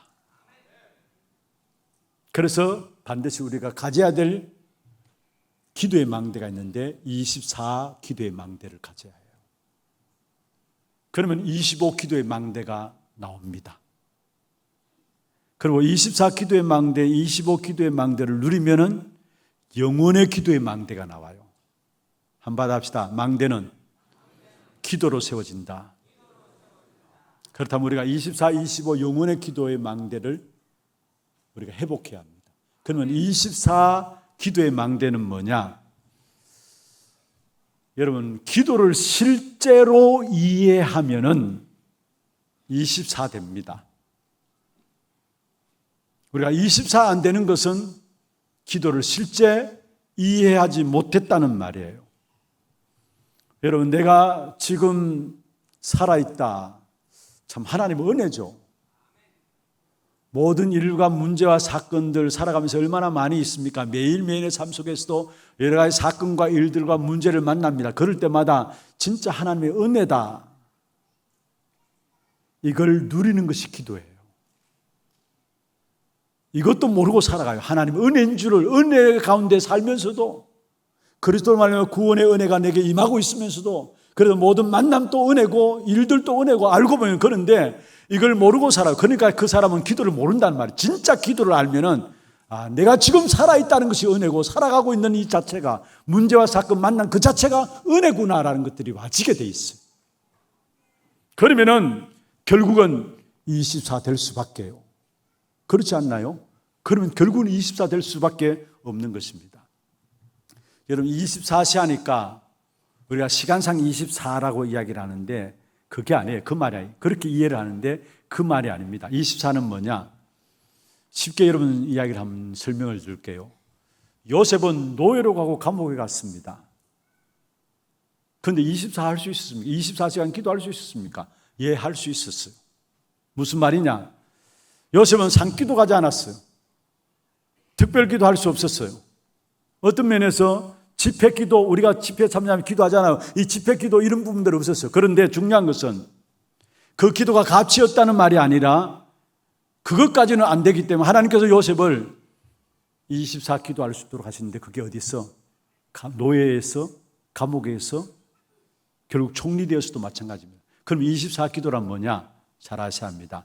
그래서 반드시 우리가 가져야 될 기도의 망대가 있는데 24 기도의 망대를 가져야 해요. 그러면 25 기도의 망대가 나옵니다. 그리고 24 기도의 망대, 25 기도의 망대를 누리면은 영원의 기도의 망대가 나와요. 한번 합시다. 망대는 기도로 세워진다. 그렇다면 우리가 24, 25 영원의 기도의 망대를 우리가 회복해야 합니다. 그러면 24 기도의 망대는 뭐냐? 여러분, 기도를 실제로 이해하면은 24 됩니다. 우리가 24 안 되는 것은 기도를 실제 이해하지 못했다는 말이에요. 여러분, 내가 지금 살아있다. 참 하나님의 은혜죠. 모든 일과 문제와 사건들 살아가면서 얼마나 많이 있습니까? 매일매일의 삶 속에서도 여러 가지 사건과 일들과 문제를 만납니다. 그럴 때마다 진짜 하나님의 은혜다. 이걸 누리는 것이 기도예요. 이것도 모르고 살아가요. 하나님 은혜인 줄을, 은혜 가운데 살면서도, 그리스도로 말하면 구원의 은혜가 내게 임하고 있으면서도, 그래도 모든 만남도 은혜고 일들도 은혜고 알고 보면 그런데 이걸 모르고 살아요. 그러니까 그 사람은 기도를 모른다는 말이에요. 진짜 기도를 알면은 내가 지금 살아있다는 것이 은혜고 살아가고 있는 이 자체가, 문제와 사건 만난 그 자체가 은혜구나라는 것들이 와지게 돼 있어요. 그러면은 결국은 24 될 수밖에요. 그렇지 않나요? 그러면 결국은 24 될 수밖에 없는 것입니다. 여러분, 24시 하니까 우리가 시간상 24라고 이야기를 하는데 그게 아니에요. 그 말이 아니에요. 그렇게 이해를 하는데 그 말이 아닙니다. 24는 뭐냐? 쉽게 여러분 이야기를 한번 설명을 드릴게요. 요셉은 노예로 가고 감옥에 갔습니다. 그런데 24 할 수 있었습니까? 24시간 기도할 수 있었습니까? 예, 할 수 있었어요. 무슨 말이냐? 요셉은 산기도 가지 않았어요. 특별기도 할 수 없었어요. 어떤 면에서 집회기도, 우리가 집회 참여하면 기도하잖아요. 이 집회기도 이런 부분들은 없었어요. 그런데 중요한 것은 그 기도가 가치였다는 말이 아니라 그것까지는 안 되기 때문에 하나님께서 요셉을 24 기도할 수 있도록 하시는데, 그게 어디서? 노예에서, 감옥에서 결국 총리 되어서도 마찬가지입니다. 그럼 24기도란 뭐냐? 잘 아셔야 합니다.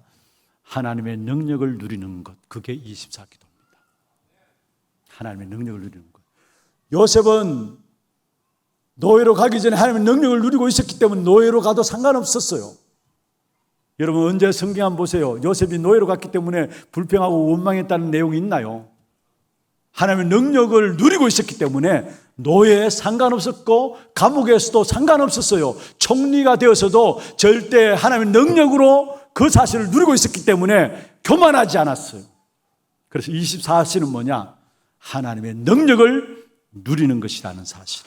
하나님의 능력을 누리는 것, 그게 24기도입니다. 하나님의 능력을 누리는 것. 요셉은 노예로 가기 전에 하나님의 능력을 누리고 있었기 때문에 노예로 가도 상관없었어요. 여러분 언제 성경 한번 보세요. 요셉이 노예로 갔기 때문에 불평하고 원망했다는 내용이 있나요? 하나님의 능력을 누리고 있었기 때문에 노예에 상관없었고 감옥에서도 상관없었어요. 총리가 되어서도 절대 하나님의 능력으로 그 사실을 누리고 있었기 때문에 교만하지 않았어요. 그래서 24시는 뭐냐? 하나님의 능력을 누리는 것이라는 사실.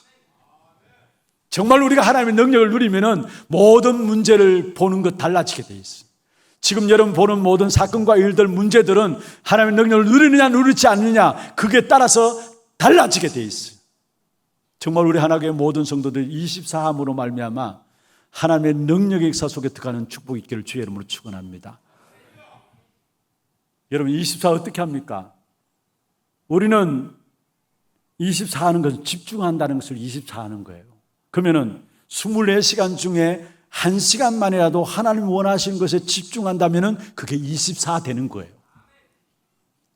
정말 우리가 하나님의 능력을 누리면은 모든 문제를 보는 것 달라지게 돼 있어요. 지금 여러분 보는 모든 사건과 일들, 문제들은 하나님의 능력을 누리느냐 누리지 않느냐 그게 따라서 달라지게 돼 있어요. 정말 우리 하나교회 모든 성도들이 24함으로 말미암아 하나님의 능력의 역사 속에 들어가는 축복이 있기를 주의 이름으로 축원합니다. 여러분 24 어떻게 합니까? 우리는 24 하는 것은 집중한다는 것을 24 하는 거예요. 그러면은 24시간 중에 1시간만이라도 하나님 원하시는 것에 집중한다면은 그게 24 되는 거예요.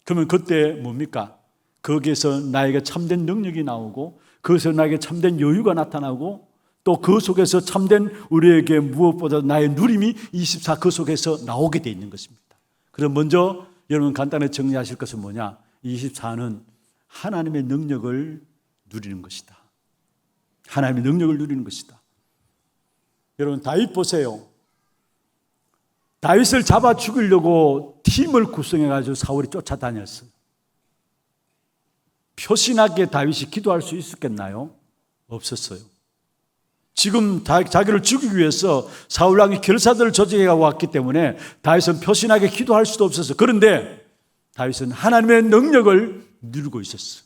그러면 그때 뭡니까? 거기에서 나에게 참된 능력이 나오고 그것에서 나에게 참된 여유가 나타나고 또 그 속에서 참된 우리에게 무엇보다 나의 누림이 24 그 속에서 나오게 돼 있는 것입니다. 그래서 먼저 여러분 간단히 정리하실 것은 뭐냐? 24는 하나님의 능력을 누리는 것이다. 하나님의 능력을 누리는 것이다. 여러분 다윗 보세요. 다윗을 잡아 죽이려고 팀을 구성해가지고 사울이 쫓아다녔어요. 표신하게 다윗이 기도할 수 있었겠나요? 없었어요. 지금 자기를 죽이기 위해서 사울왕이 결사들을 조직해 왔기 때문에 다윗은 표신하게 기도할 수도 없었어요. 그런데 다윗은 하나님의 능력을 누리고 있었어요.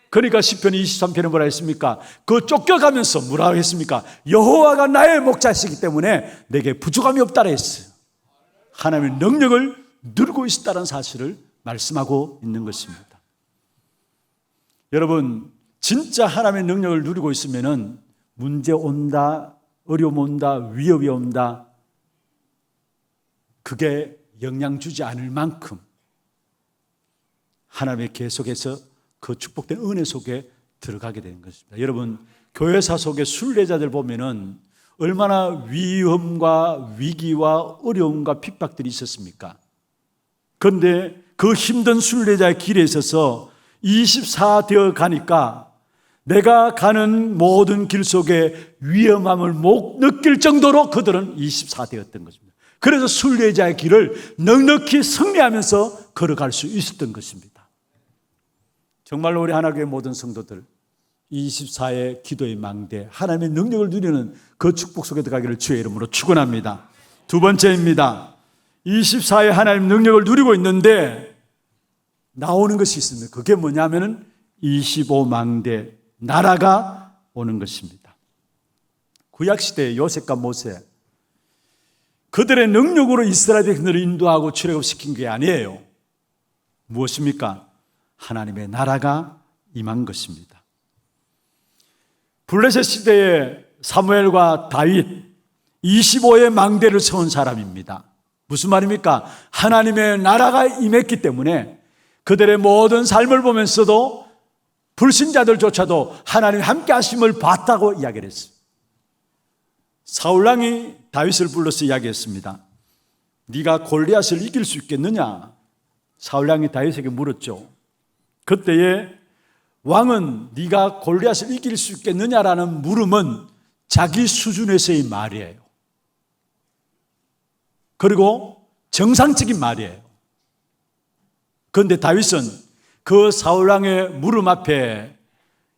그러니까 시편 23편에 뭐라 했습니까? 그 쫓겨가면서 뭐라 했습니까? 여호와가 나의 목자시기 때문에 내게 부족함이 없다라 했어요. 하나님의 능력을 누리고 있다는 사실을 말씀하고 있는 것입니다. 여러분 진짜 하나님의 능력을 누리고 있으면은 문제 온다, 어려움 온다, 위협이 온다 그게 영향 주지 않을 만큼 하나님의 계속해서 그 축복된 은혜 속에 들어가게 되는 것입니다. 여러분 교회사 속에 순례자들 보면은 얼마나 위험과 위기와 어려움과 핍박들이 있었습니까? 그런데 그 힘든 순례자의 길에 있어서 24 되어 가니까 내가 가는 모든 길 속에 위험함을 못 느낄 정도로 그들은 24 되었던 것입니다. 그래서 순례자의 길을 넉넉히 승리하면서 걸어갈 수 있었던 것입니다. 정말로 우리 하나교회 모든 성도들 24의 기도의 망대 하나님의 능력을 누리는 그 축복 속에 들어가기를 주의 이름으로 축원합니다. 두 번째입니다. 24의 하나님 능력을 누리고 있는데 나오는 것이 있습니다. 그게 뭐냐면은 25망대 나라가 오는 것입니다. 구약시대의 요셉과 모세 그들의 능력으로 이스라엘 백성들을 인도하고 출애굽시킨 게 아니에요. 무엇입니까? 하나님의 나라가 임한 것입니다. 블레셋 시대에 사무엘과 다윗 25의 망대를 세운 사람입니다. 무슨 말입니까? 하나님의 나라가 임했기 때문에 그들의 모든 삶을 보면서도 불신자들조차도 하나님 함께 하심을 봤다고 이야기를 했어요. 사울왕이 다윗을 불러서 이야기했습니다. 네가 골리앗을 이길 수 있겠느냐? 사울왕이 다윗에게 물었죠. 그때에 왕은 네가 골리앗을 이길 수 있겠느냐라는 물음은 자기 수준에서의 말이에요. 그리고 정상적인 말이에요. 그런데 다윗은 그 사울왕의 물음 앞에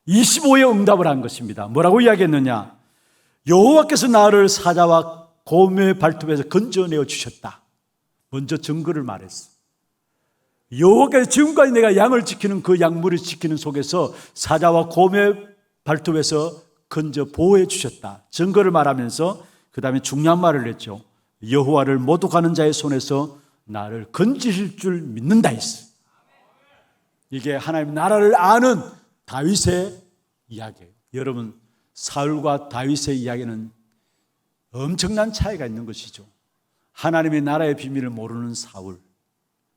25의 응답을 한 것입니다. 뭐라고 이야기했느냐? 여호와께서 나를 사자와 곰의 발톱에서 건져내어 주셨다. 먼저 증거를 말했어. 여호와께서 지금까지 내가 양을 지키는 그 양무를 지키는 속에서 사자와 곰의 발톱에서 건져 보호해 주셨다. 증거를 말하면서 그 다음에 중요한 말을 했죠. 여호와를 모독하는 자의 손에서 나를 건지실 줄 믿는다 했어. 이게 하나님 나라를 아는 다윗의 이야기예요. 여러분 사울과 다윗의 이야기는 엄청난 차이가 있는 것이죠. 하나님의 나라의 비밀을 모르는 사울,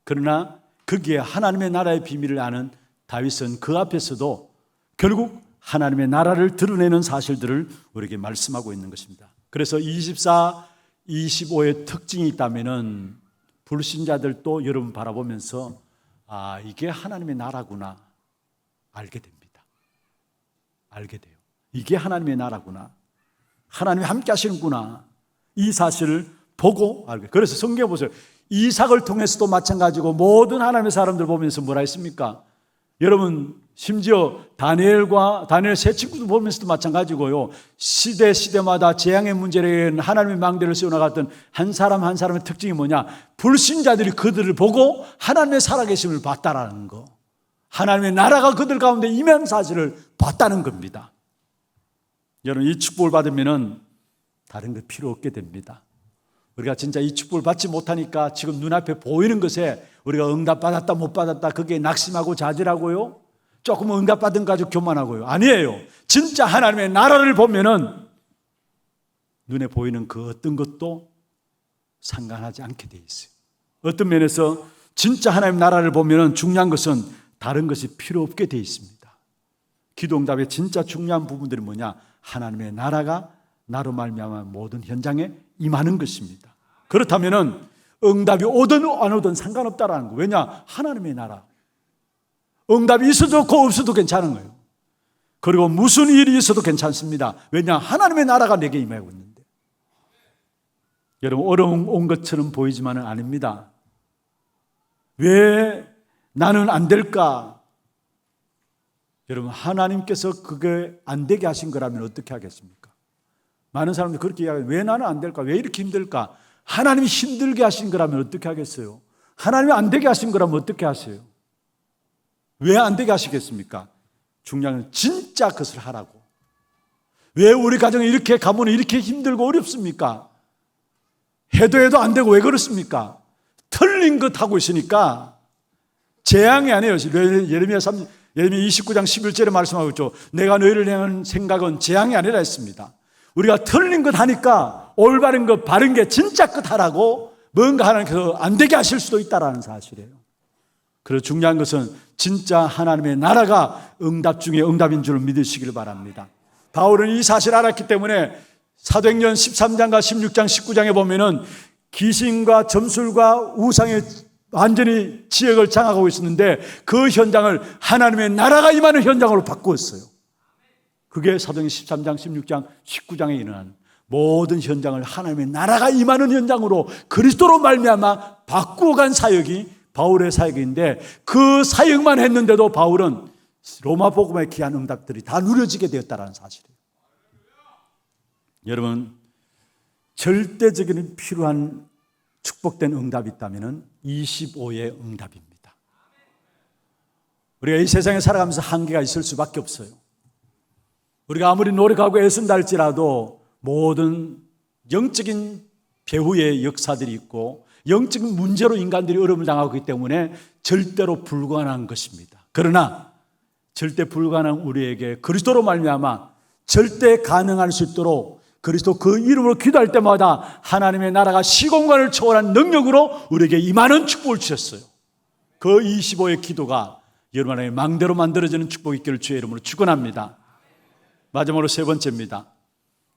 그러나 거기에 하나님의 나라의 비밀을 아는 다윗은 그 앞에서도 결국 하나님의 나라를 드러내는 사실들을 우리에게 말씀하고 있는 것입니다. 그래서 24, 25의 특징이 있다면은 불신자들도 여러분 바라보면서 이게 하나님의 나라구나 알게 됩니다. 알게 돼요. 이게 하나님의 나라구나. 하나님이 함께 하시는구나. 이 사실을 보고 알게. 그래서 성경에 보세요. 이삭을 통해서도 마찬가지고 모든 하나님의 사람들 보면서 뭐라 했습니까? 여러분 심지어 다니엘 세 친구들 보면서도 마찬가지고요. 시대마다 재앙의 문제를 하나님의 망대를 세워나갔던 한 사람 한 사람의 특징이 뭐냐? 불신자들이 그들을 보고 하나님의 살아계심을 봤다라는 거. 하나님의 나라가 그들 가운데 임한 사실을 봤다는 겁니다. 여러분 이 축복을 받으면 다른 거 필요 없게 됩니다. 우리가 진짜 이 축복을 받지 못하니까 지금 눈앞에 보이는 것에 우리가 응답받았다 못 받았다 그게 낙심하고 좌절하고요. 조금 응답받은 가지고 교만하고요. 아니에요. 진짜 하나님의 나라를 보면은 눈에 보이는 그 어떤 것도 상관하지 않게 돼 있어요. 어떤 면에서 진짜 하나님 나라를 보면은 중요한 것은 다른 것이 필요 없게 돼 있습니다. 기도 응답의 진짜 중요한 부분들이 뭐냐? 하나님의 나라가 나로 말미암아 모든 현장에 임하는 것입니다. 그렇다면은 응답이 오든 안 오든 상관없다라는 거. 왜냐? 하나님의 나라. 응답이 있어도 좋고 없어도 괜찮은 거예요. 그리고 무슨 일이 있어도 괜찮습니다. 왜냐? 하나님의 나라가 내게 임하고 있는데. 여러분 어려운 것처럼 보이지만은 아닙니다. 왜 나는 안 될까? 여러분 하나님께서 그게 안 되게 하신 거라면 어떻게 하겠습니까? 많은 사람들이 그렇게 이야기해요. 왜 나는 안 될까? 왜 이렇게 힘들까? 하나님이 힘들게 하신 거라면 어떻게 하겠어요? 하나님이 안 되게 하신 거라면 어떻게 하세요? 왜 안 되게 하시겠습니까? 중요한 건 진짜 그것을 하라고. 왜 우리 가정이 이렇게 가문이 이렇게 힘들고 어렵습니까? 해도 안 되고 왜 그렇습니까? 틀린 것 하고 있으니까 재앙이 아니에요. 예레미야 29장 11절에 말씀하고 있죠. 내가 너희를 향한 생각은 재앙이 아니라 했습니다. 우리가 틀린 것 하니까 올바른 것 바른 게 진짜 것 하라고 뭔가 하나님께서 안 되게 하실 수도 있다는 사실이에요. 그래서 중요한 것은 진짜 하나님의 나라가 응답 중에 응답인 줄 믿으시기를 바랍니다. 바울은 이 사실을 알았기 때문에 사도행전 13장과 16장 19장에 보면은 귀신과 점술과 우상의 완전히 지역을 장악하고 있었는데 그 현장을 하나님의 나라가 임하는 현장으로 바꾸었어요. 그게 사도행전 13장, 16장, 19장에 일어난 모든 현장을 하나님의 나라가 임하는 현장으로 그리스도로 말미암아 바꾸어간 사역이 바울의 사역인데 그 사역만 했는데도 바울은 로마 복음의 귀한 응답들이 다 누려지게 되었다는 사실이에요. 여러분 절대적인 필요한 축복된 응답이 있다면 25의 응답입니다. 우리가 이 세상에 살아가면서 한계가 있을 수밖에 없어요. 우리가 아무리 노력하고 애쓴다 할지라도 모든 영적인 배후의 역사들이 있고 영적인 문제로 인간들이 어려움을 당하고 있기 때문에 절대로 불가능한 것입니다. 그러나 절대 불가능한 우리에게 그리스도로 말미암아 절대 가능할 수 있도록 그리스도 그 이름으로 기도할 때마다 하나님의 나라가 시공간을 초월한 능력으로 우리에게 임하는 축복을 주셨어요. 그 25의 기도가 여러분의 망대로 만들어지는 축복이 있기를 주의 이름으로 축원합니다. 마지막으로 세 번째입니다.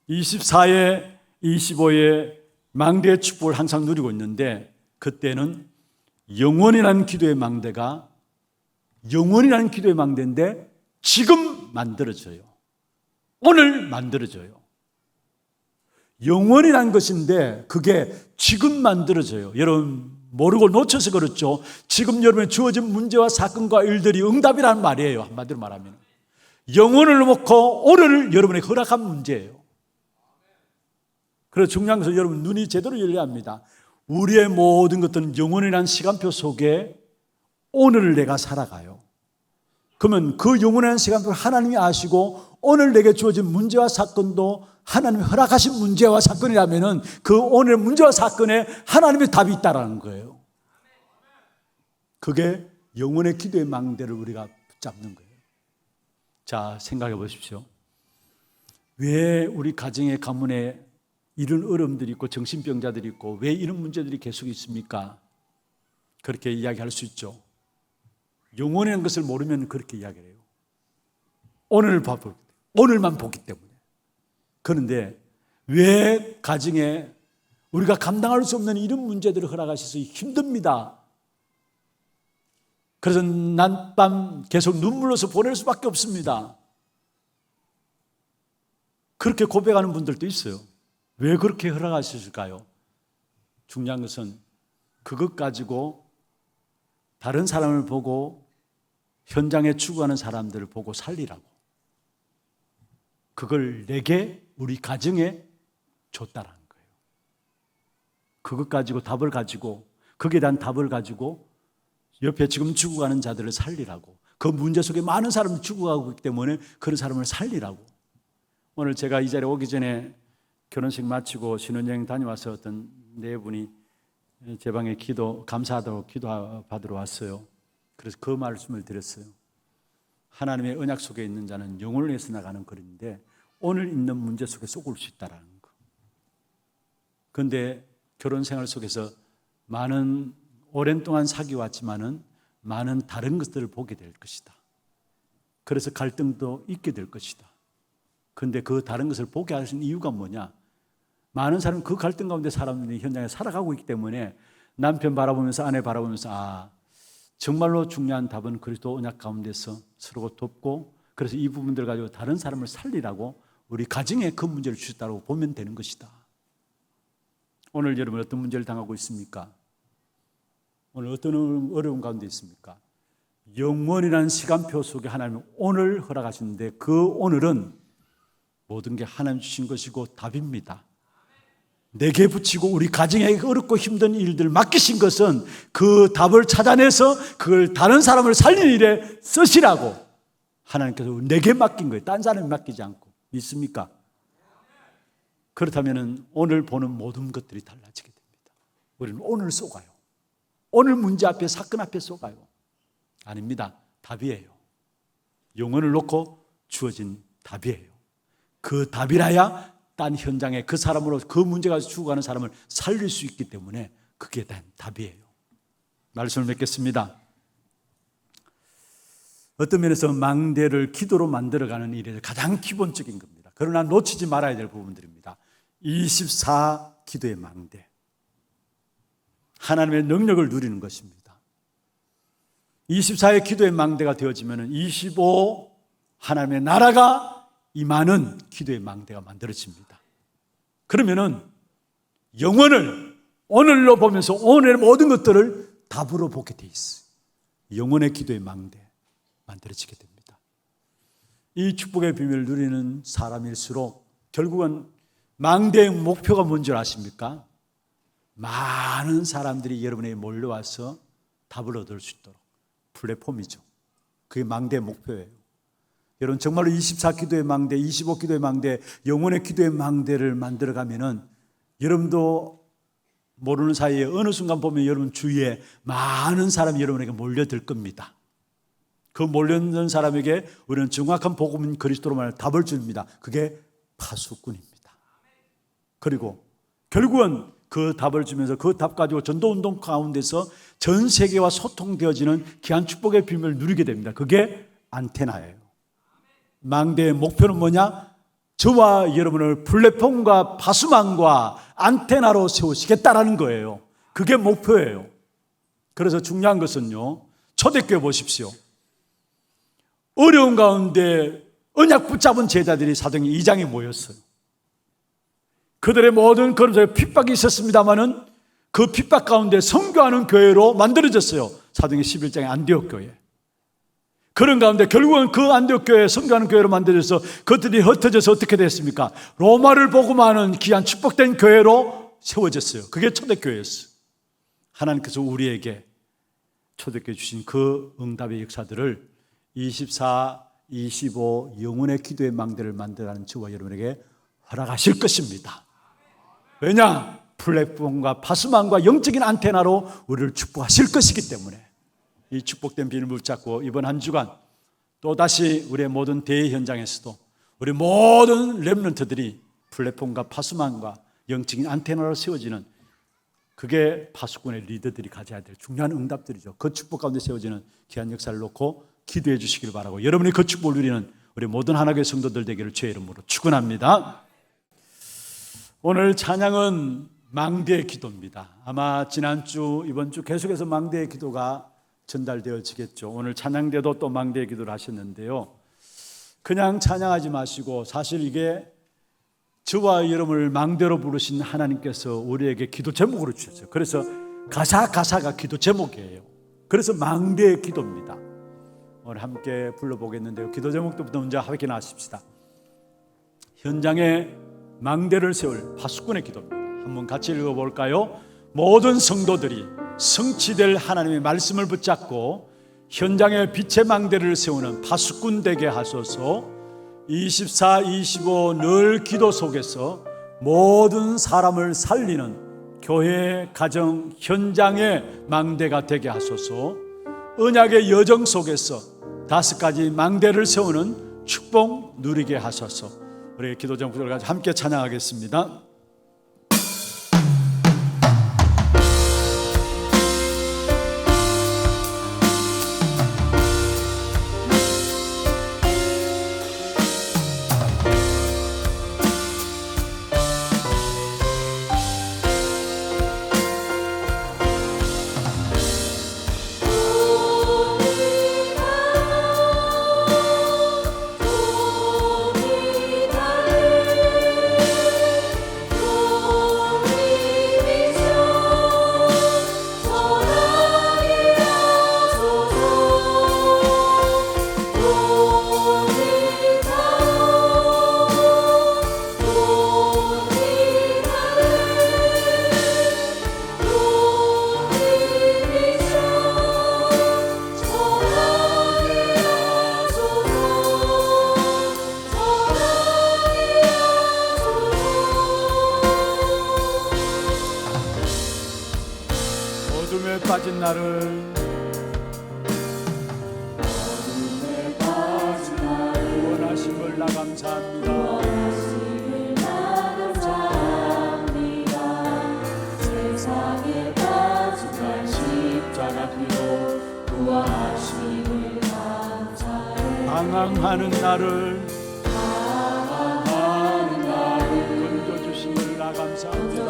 24의 25의 망대의 축복을 항상 누리고 있는데 그때는 영원이라는 기도의 망대가 영원이라는 기도의 망대인데 지금 만들어져요. 오늘 만들어져요. 영원이라는 것인데 그게 지금 만들어져요. 여러분 모르고 놓쳐서 그렇죠. 지금 여러분의 주어진 문제와 사건과 일들이 응답이라는 말이에요. 한마디로 말하면 영원을 놓고 오늘을 여러분에게 허락한 문제예요. 그래서 중요한 것은 여러분 눈이 제대로 열려야 합니다. 우리의 모든 것들은 영원이라는 시간표 속에 오늘을 내가 살아가요. 그러면 그 영원한 시간표를 하나님이 아시고 오늘 내게 주어진 문제와 사건도 하나님이 허락하신 문제와 사건이라면 그 오늘 문제와 사건에 하나님의 답이 있다는 거예요. 그게 영원의 기도의 망대를 우리가 붙잡는 거예요. 자, 생각해 보십시오. 왜 우리 가정의 가문에 이런 어려움들이 있고 정신병자들이 있고 왜 이런 문제들이 계속 있습니까? 그렇게 이야기할 수 있죠. 영원이라는 것을 모르면 그렇게 이야기를 해요. 오늘만 보기 때문에. 그런데 왜 가정에 우리가 감당할 수 없는 이런 문제들을 허락하셔서 힘듭니다. 그래서 낮밤 계속 눈물로서 보낼 수밖에 없습니다. 그렇게 고백하는 분들도 있어요. 왜 그렇게 허락하셨을까요? 중요한 것은 그것 가지고 다른 사람을 보고 현장에 죽어가는 사람들을 보고 살리라고. 그걸 내게 우리 가정에 줬다라는 거예요. 그것 가지고 답을 가지고 거기에 대한 답을 가지고 옆에 지금 죽어가는 자들을 살리라고. 그 문제 속에 많은 사람이 죽어가고 있기 때문에 그런 사람을 살리라고. 오늘 제가 이 자리에 오기 전에 결혼식 마치고 신혼여행 다녀와서 어떤 네 분이 제 방에 감사하다고 기도 받으러 왔어요. 그래서 그 말씀을 드렸어요. 하나님의 언약 속에 있는 자는 영혼을 위해서 나가는 거리인데 오늘 있는 문제 속에 쏙을 수 있다는 거. 그런데 결혼 생활 속에서 오랜 동안 사귀어왔지만은 많은 다른 것들을 보게 될 것이다. 그래서 갈등도 있게 될 것이다. 그런데 그 다른 것을 보게 하신 이유가 뭐냐? 많은 사람은 그 갈등 가운데 사람들이 현장에 살아가고 있기 때문에 남편 바라보면서 아내 바라보면서 정말로 중요한 답은 그리스도 언약 가운데서 서로 돕고 그래서 이 부분들 가지고 다른 사람을 살리라고 우리 가정에 그 문제를 주셨다고 보면 되는 것이다. 오늘 여러분 어떤 문제를 당하고 있습니까? 오늘 어떤 어려운 가운데 있습니까? 영원이라는 시간표 속에 하나님은 오늘 허락하시는데 그 오늘은 모든 게 하나님 주신 것이고 답입니다. 내게 붙이고 우리 가정에 어렵고 힘든 일들 맡기신 것은 그 답을 찾아내서 그걸 다른 사람을 살리는 일에 쓰시라고 하나님께서 내게 맡긴 거예요. 딴 사람이 맡기지 않고. 믿습니까? 그렇다면 오늘 보는 모든 것들이 달라지게 됩니다. 우리는 오늘 쏘가요. 오늘 문제 앞에 사건 앞에 쏘가요. 아닙니다. 답이에요. 영혼을 놓고 주어진 답이에요. 그 답이라야 딴 현장에 그 사람으로 그 문제 가지고 죽어가는 사람을 살릴 수 있기 때문에 그게 단 답이에요. 말씀을 맺겠습니다. 어떤 면에서 망대를 기도로 만들어가는 일이 가장 기본적인 겁니다. 그러나 놓치지 말아야 될 부분들입니다. 24 기도의 망대. 하나님의 능력을 누리는 것입니다. 24의 기도의 망대가 되어지면 25 하나님의 나라가 임하는 기도의 망대가 만들어집니다. 그러면은 영혼을 오늘로 보면서 오늘의 모든 것들을 답으로 보게 돼 있어요. 영혼의 기도의 망대 만들어지게 됩니다. 이 축복의 비밀을 누리는 사람일수록 결국은 망대의 목표가 뭔지 아십니까? 많은 사람들이 여러분에게 몰려와서 답을 얻을 수 있도록 플랫폼이죠. 그게 망대의 목표예요. 여러분 정말로 24 기도의 망대, 25 기도의 망대, 영혼의 기도의 망대를 만들어가면은 여러분도 모르는 사이에 어느 순간 보면 여러분 주위에 많은 사람이 여러분에게 몰려들 겁니다. 그 몰려든 사람에게 우리는 정확한 복음인 그리스도로 말하는 답을 줍니다. 그게 파수꾼입니다. 그리고 결국은 그 답을 주면서 그 답 가지고 전도운동 가운데서 전 세계와 소통되어지는 귀한 축복의 비밀을 누리게 됩니다. 그게 안테나예요. 망대의 목표는 뭐냐? 저와 여러분을 플랫폼과 파수망과 안테나로 세우시겠다라는 거예요. 그게 목표예요. 그래서 중요한 것은요, 초대교회 보십시오. 어려운 가운데 언약 붙잡은 제자들이 사도행전 2장에 모였어요. 그들의 모든 걸음속에 핍박이 있었습니다마는 그 핍박 가운데 선교하는 교회로 만들어졌어요. 사도행전 11장의 안디옥 교회. 그런 가운데 결국은 그 안디옥 교회, 선교하는 교회로 만들어져서 그들이 흩어져서 어떻게 됐습니까? 로마를 복음하는 귀한 축복된 교회로 세워졌어요. 그게 초대교회였어요. 하나님께서 우리에게 초대교회 주신 그 응답의 역사들을 24, 25 영혼의 기도의 망대를 만들어가는 저와 여러분에게 허락하실 것입니다. 왜냐? 플랫폼과 파수망과 영적인 안테나로 우리를 축복하실 것이기 때문에 이 축복된 비밀을 붙잡고 이번 한 주간 또다시 우리의 모든 대회 현장에서도 우리 모든 렘넌트들이 플랫폼과 파수망과 영적인 안테나로 세워지는, 그게 파수꾼의 리더들이 가져야 될 중요한 응답들이죠. 그 축복 가운데 세워지는 귀한 역사를 놓고 기도해 주시길 바라고, 여러분이 그 축복을 누리는 우리 모든 하나교회 성도들 되기를 주의 이름으로 축원합니다. 오늘 찬양은 망대의 기도입니다. 아마 지난주, 이번주 계속해서 망대의 기도가 전달되어지겠죠. 오늘 찬양대도 또 망대의 기도를 하셨는데요, 그냥 찬양하지 마시고 사실 이게 저와 여러분을 망대로 부르신 하나님께서 우리에게 기도 제목으로 주셨어요. 그래서 가사가 기도 제목이에요. 그래서 망대의 기도입니다. 오늘 함께 불러보겠는데요, 기도 제목부터 먼저 확인하십시다. 현장에 망대를 세울 파수꾼의 기도입니다. 한번 같이 읽어볼까요? 모든 성도들이 성취될 하나님의 말씀을 붙잡고 현장에 빛의 망대를 세우는 파수꾼 되게 하소서. 24, 25 늘 기도 속에서 모든 사람을 살리는 교회, 가정, 현장의 망대가 되게 하소서. 언약의 여정 속에서 5가지 망대를 세우는 축복 누리게 하소서. 우리 기도 제목을 가지고 함께 찬양하겠습니다. 어둠에 빠진 나를 원하심을 나 감사합니다. 세상에 빠진 날 십자가 피로 구원하심을 감사해. 방황하는 나를 건져주심을 나 감사합니다.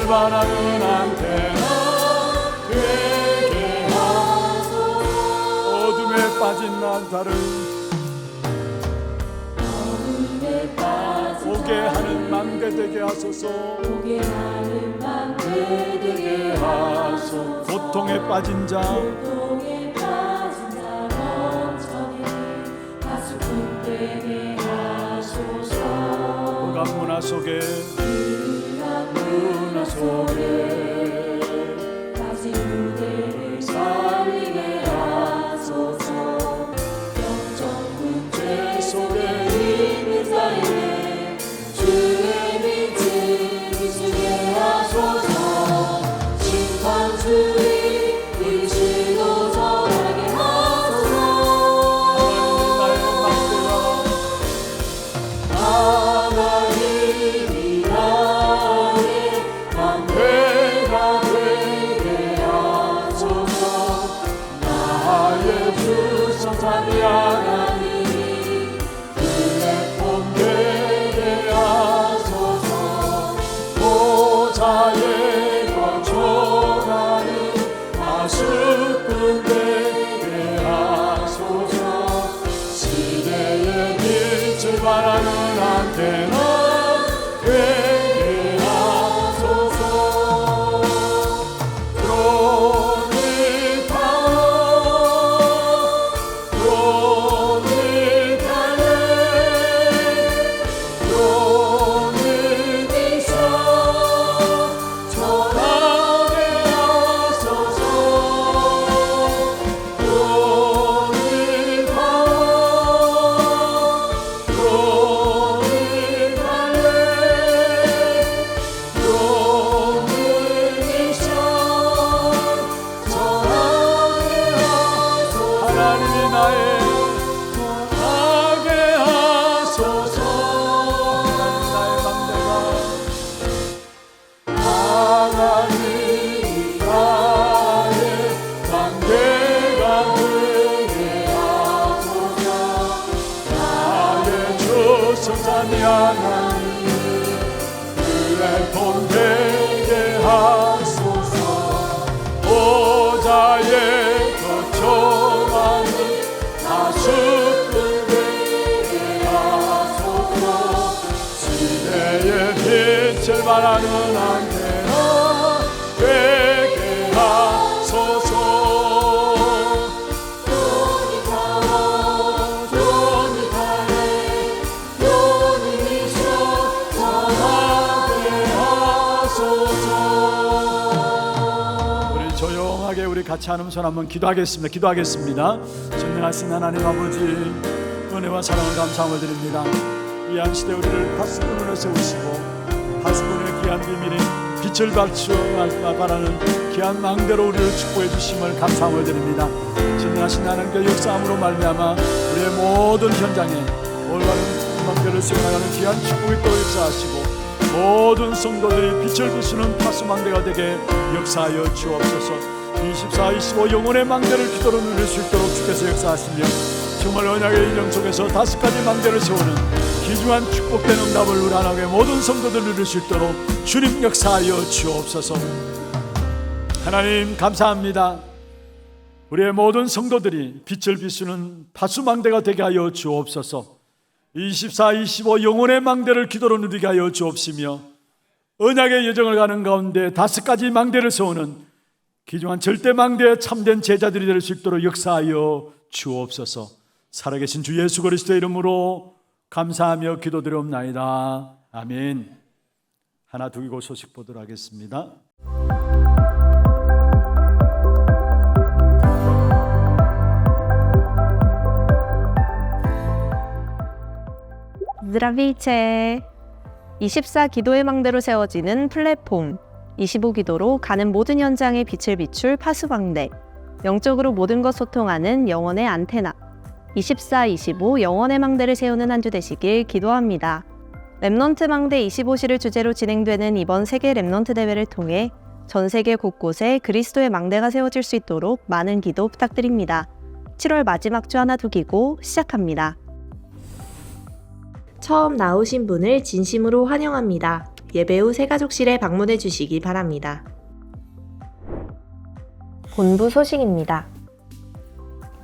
바라는 안테나 되게 하소서. 어둠에 빠진 나를 오게 하는 망대 되게 하소서. 고통에 빠진 자 흑암 문화 속에 다시 무대를 살리게 하소서. 영적 문제 속에 있는 자에게 주의 빛을 비추게 하소서. 심판주의 일시도 전하게 하소서. 바라는 말하는 안테나 되게 하소서. 드론을 타고 드론을 달래 드론을 비춰 전하게 하소서. 드론을 타고 드론을 달래 드론을 비춰 전하게 하소서. 하나님이 나의 전하게 하소서. 하나님이 나의 망대가 되게 하소서. 나의 주 성삼위 하나님 그의 본 되게 하소서. 보좌의 거처하는 다수꾼 되게 하소서. 시대의 빛을 발하는 안테나 되게 하소서. 드론이 타고 드론이 달래 드론이 비춰 전하게 하소서. 우리 조용하게 우리 같이 한 음성 한번 기도하겠습니다. 전능하신 하나님 아버지, 은혜와 사랑을 감사함을 드립니다. 귀한 시대 우리를 파수꾼으로 세우시고 파수꾼의 귀한 비밀인 빛을 바라는 귀한 망대로 우리를 축복해 주심을 감사함을 드립니다. 전능하신 하나님께 역사함으로 말미암아 우리의 모든 현장에 올바른 망대를 세워나가는 귀한 축복이 또 역사하시고 모든 성도들이 빛을 비추는 파수망대가 되게 역사하여 주옵소서. 24, 25 영혼의 망대를 기도로 누릴 수 있도록 주께서 역사하시며 정말 언약의 인정 속에서 5가지 망대를 세우는 귀중한 축복된 응답을 우러나게 모든 성도들 누릴 수 있도록 주님 역사하여 주옵소서. 하나님 감사합니다. 우리의 모든 성도들이 빛을 비추는 파수망대가 되게 하여 주옵소서. 24, 25 영혼의 망대를 기도로 누리게 하여 주옵시며 언약의 여정을 가는 가운데 5가지 망대를 세우는 귀중한 절대 망대에 참된 제자들이 될 수 있도록 역사하여 주옵소서. 살아계신 주 예수 그리스도의 이름으로 감사하며 기도드리옵나이다. 아멘. 하나 두고 소식 보도록 하겠습니다. Zdravíce! 24 기도의 망대로 세워지는 플랫폼, 25 기도로 가는 모든 현장에 빛을 비출 파수망대, 영적으로 모든 것 소통하는 영혼의 안테나, 24, 25 영혼의 망대를 세우는 한 주 되시길 기도합니다. 렘넌트 망대 25시를 주제로 진행되는 이번 세계 렘넌트 대회를 통해 전 세계 곳곳에 그리스도의 망대가 세워질 수 있도록 많은 기도 부탁드립니다. 7월 마지막 주 하나 두 기고 시작합니다. 처음 나오신 분을 진심으로 환영합니다. 예배 후 새가족실에 방문해 주시기 바랍니다. 본부 소식입니다.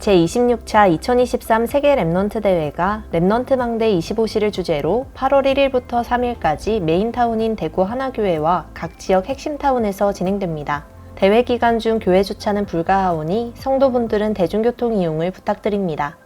제26차 2023 세계 렘넌트 대회가 렘넌트 망대 25시를 주제로 8월 1일부터 3일까지 메인타운인 대구 하나교회와 각 지역 핵심타운에서 진행됩니다. 대회 기간 중 교회 주차는 불가하오니 성도분들은 대중교통 이용을 부탁드립니다.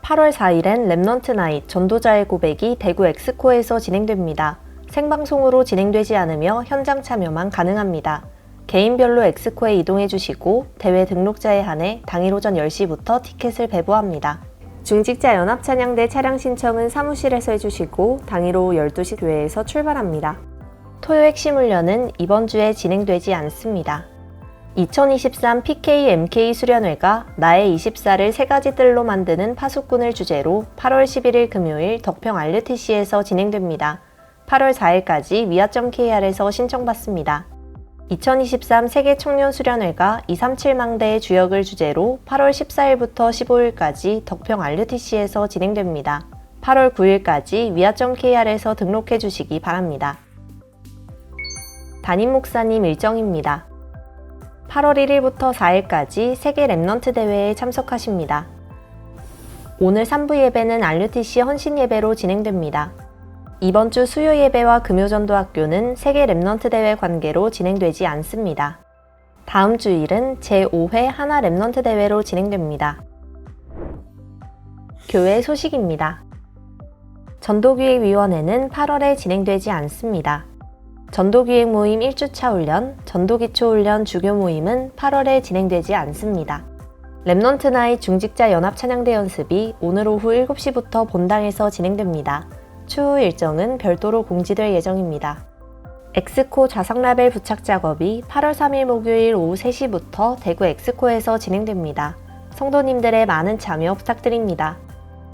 8월 4일엔 렘넌트 나잇 전도자의 고백이 대구 엑스코에서 진행됩니다. 생방송으로 진행되지 않으며 현장 참여만 가능합니다. 개인별로 엑스코에 이동해 주시고 대회 등록자에 한해 당일 오전 10시부터 티켓을 배부합니다. 중직자 연합찬양대 차량 신청은 사무실에서 해주시고 당일 오후 12시 교회에서 출발합니다. 토요 핵심 훈련은 이번 주에 진행되지 않습니다. 2023 PK MK 수련회가 나의 24를 3가지 뜰로 만드는 파수꾼을 주제로 8월 11일 금요일 덕평 RUTC에서 진행됩니다. 8월 4일까지 위아.kr에서 신청받습니다. 2023 세계 청년 수련회가 237망대의 주역을 주제로 8월 14일부터 15일까지 덕평 RUTC에서 진행됩니다. 8월 9일까지 위아.kr에서 등록해 주시기 바랍니다. 담임 목사님 일정입니다. 8월 1일부터 4일까지 세계 렘넌트 대회에 참석하십니다. 오늘 3부 예배는 RUTC 헌신 예배로 진행됩니다. 이번 주 수요 예배와 금요전도학교는 세계 랩넌트 대회 관계로 진행되지 않습니다. 다음 주일은 제5회 하나 랩넌트 대회로 진행됩니다. 교회 소식입니다. 전도기획위원회는 8월에 진행되지 않습니다. 전도기획 모임 1주차 훈련, 전도기초훈련 주교 모임은 8월에 진행되지 않습니다. 랩넌트 나잇 중직자 연합 찬양대 연습이 오늘 오후 7시부터 본당에서 진행됩니다. 추후 일정은 별도로 공지될 예정입니다. 엑스코 좌석 라벨 부착 작업이 8월 3일 목요일 오후 3시부터 대구 엑스코에서 진행됩니다. 성도님들의 많은 참여 부탁드립니다.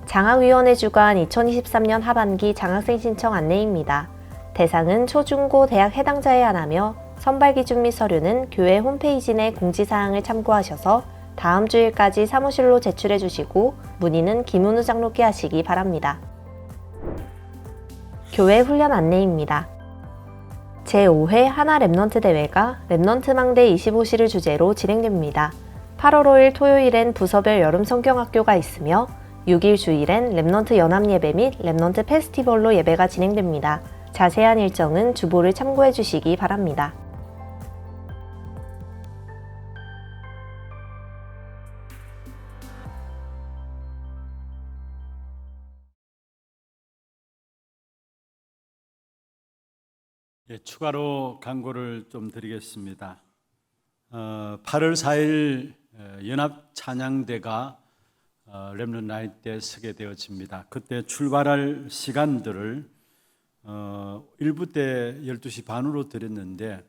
장학위원회 주관 2023년 하반기 장학생 신청 안내입니다. 대상은 초중고 대학 해당자에 한하며 선발 기준 및 서류는 교회 홈페이지 내 공지사항을 참고하셔서 다음 주일까지 사무실로 제출해 주시고 문의는 김은우 장로께 하시기 바랍니다. 교회 훈련 안내입니다. 제5회 하나 랩넌트 대회가 랩넌트 망대 25시를 주제로 진행됩니다. 8월 5일 토요일엔 부서별 여름 성경학교가 있으며 6일 주일엔 랩넌트 연합 예배 및 랩넌트 페스티벌로 예배가 진행됩니다. 자세한 일정은 주보를 참고해 주시기 바랍니다. 추가로 광고를 좀 드리겠습니다. 8월 4일 연합 찬양대가 렘넌트 나잇 때 서게 되어집니다. 그때 출발할 시간들을 1부 때 12시 반으로 드렸는데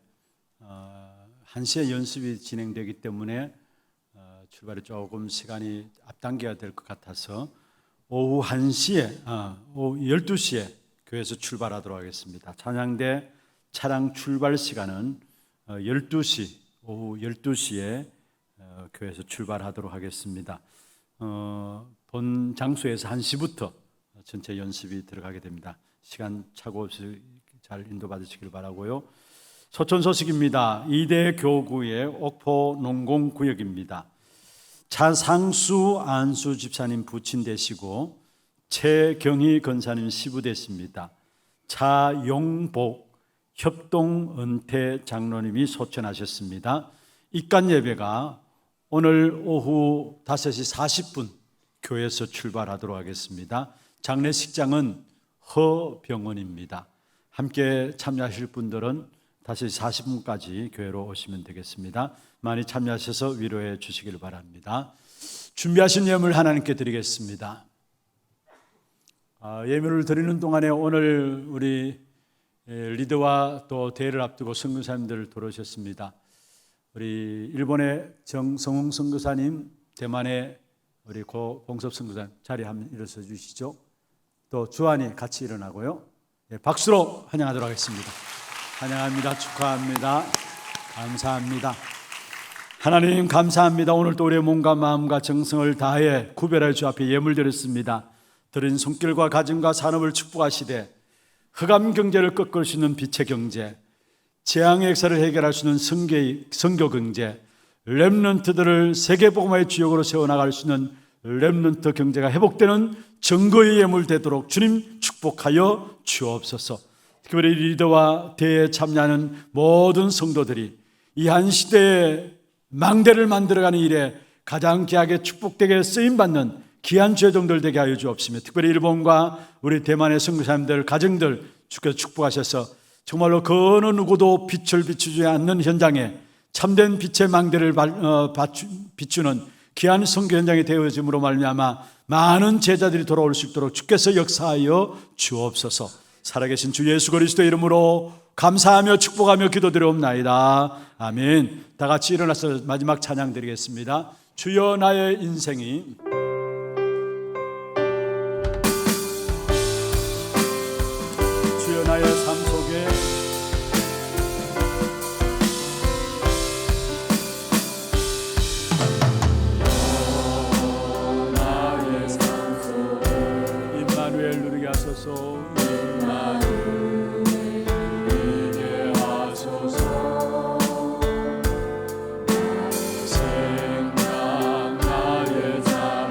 1시에 연습이 진행되기 때문에 출발이 조금 시간이 앞당겨야 될 것 같아서 오후 1시에 오후 12시에 교회에서 출발하도록 하겠습니다. 찬양대 차량 출발 시간은 12시 오후 12시에 교회에서 출발하도록 하겠습니다. 본 장소에서 1시부터 전체 연습이 들어가게 됩니다. 시간 착오 없이 잘 인도받으시길 바라고요. 소천 소식입니다. 이대 교구의 옥포 농공구역입니다. 차상수 안수 집사님 부친되시고 최경희 권사님 시부되십니다. 차용복 협동 은퇴 장로님이 소천하셨습니다. 입간 예배가 오늘 오후 5시 40분 교회에서 출발하도록 하겠습니다. 장례식장은 허병원입니다. 함께 참여하실 분들은 5시 40분까지 교회로 오시면 되겠습니다. 많이 참여하셔서 위로해 주시길 바랍니다. 준비하신 예물 하나님께 드리겠습니다. 예물을 드리는 동안에 오늘 우리 리더와 또 대회를 앞두고 선교사님들 들어오셨습니다. 우리 일본의 정성웅 선교사님, 대만의 우리 고봉섭 선교사님 자리 한번 일어서 주시죠. 또 주한이 같이 일어나고요. 박수로 환영하도록 하겠습니다. 환영합니다. 축하합니다. 감사합니다. 하나님 감사합니다. 오늘 또 우리의 몸과 마음과 정성을 다해 구별하여 주 앞에 예물 드렸습니다. 드린 손길과 가정과 산업을 축복하시되 흑암 경제를 꺾을 수 있는 빛의 경제, 재앙의 역사를 해결할 수 있는 선교 경제, 렘넌트들을 세계복음화의 주역으로 세워나갈 수 있는 렘넌트 경제가 회복되는 증거의 예물 되도록 주님 축복하여 주옵소서. 특별히 리더와 대회에 참여하는 모든 성도들이 이 한 시대의 망대를 만들어가는 일에 가장 귀하게 축복되게 쓰임받는 귀한 죄종들 되게 하여 주옵시며, 특별히 일본과 우리 대만의 선교사님들 가정들 주께서 축복하셔서 정말로 그 어느 누구도 빛을 비추지 않는 현장에 참된 빛의 망대를 비추는 귀한 선교 현장이 되어짐으로 말미암아 많은 제자들이 돌아올 수 있도록 주께서 역사하여 주옵소서. 살아계신 주 예수 그리스도의 이름으로 감사하며 축복하며 기도드리옵나이다. 아멘. 다 같이 일어나서 마지막 찬양 드리겠습니다. 주여 나의 인생이 주여 나의 삶 속에 나의 삶 속에 임마누엘 누리게 하소서. 생각 나의 삶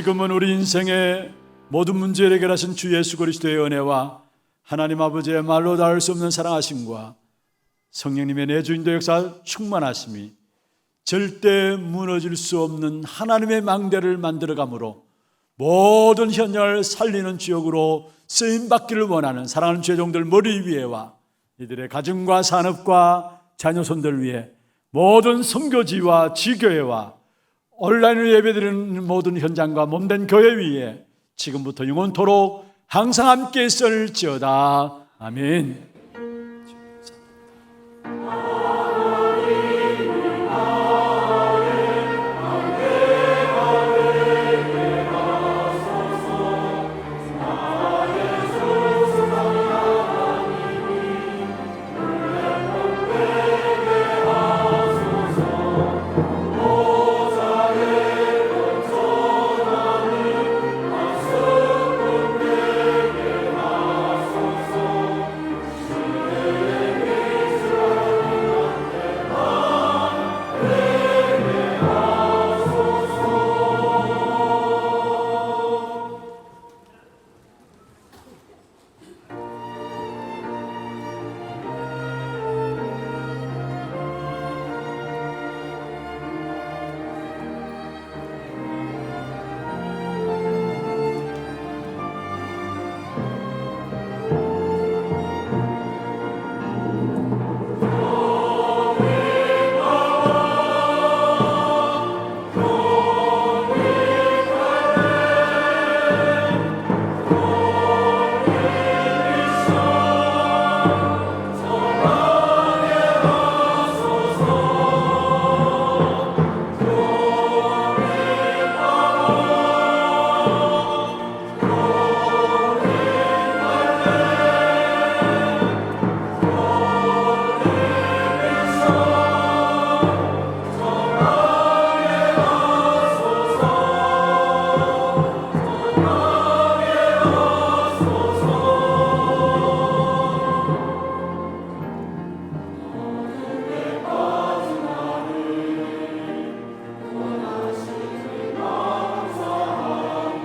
지금은 우리 인생의 모든 문제를 해결하신 주 예수 그리스도의 은혜와 하나님 아버지의 말로 닿을 수 없는 사랑하심과 성령님의 내주인도 역사 충만하심이 절대 무너질 수 없는 하나님의 망대를 만들어가므로 모든 현장을 살리는 지역으로 쓰임받기를 원하는 사랑하는 죄종들 머리 위에와 이들의 가정과 산업과 자녀손들 위해 모든 선교지와 지교회와 온라인으로 예배드리는 모든 현장과 몸된 교회 위에 지금부터 영원토록 항상 함께 있을지어다. 아멘.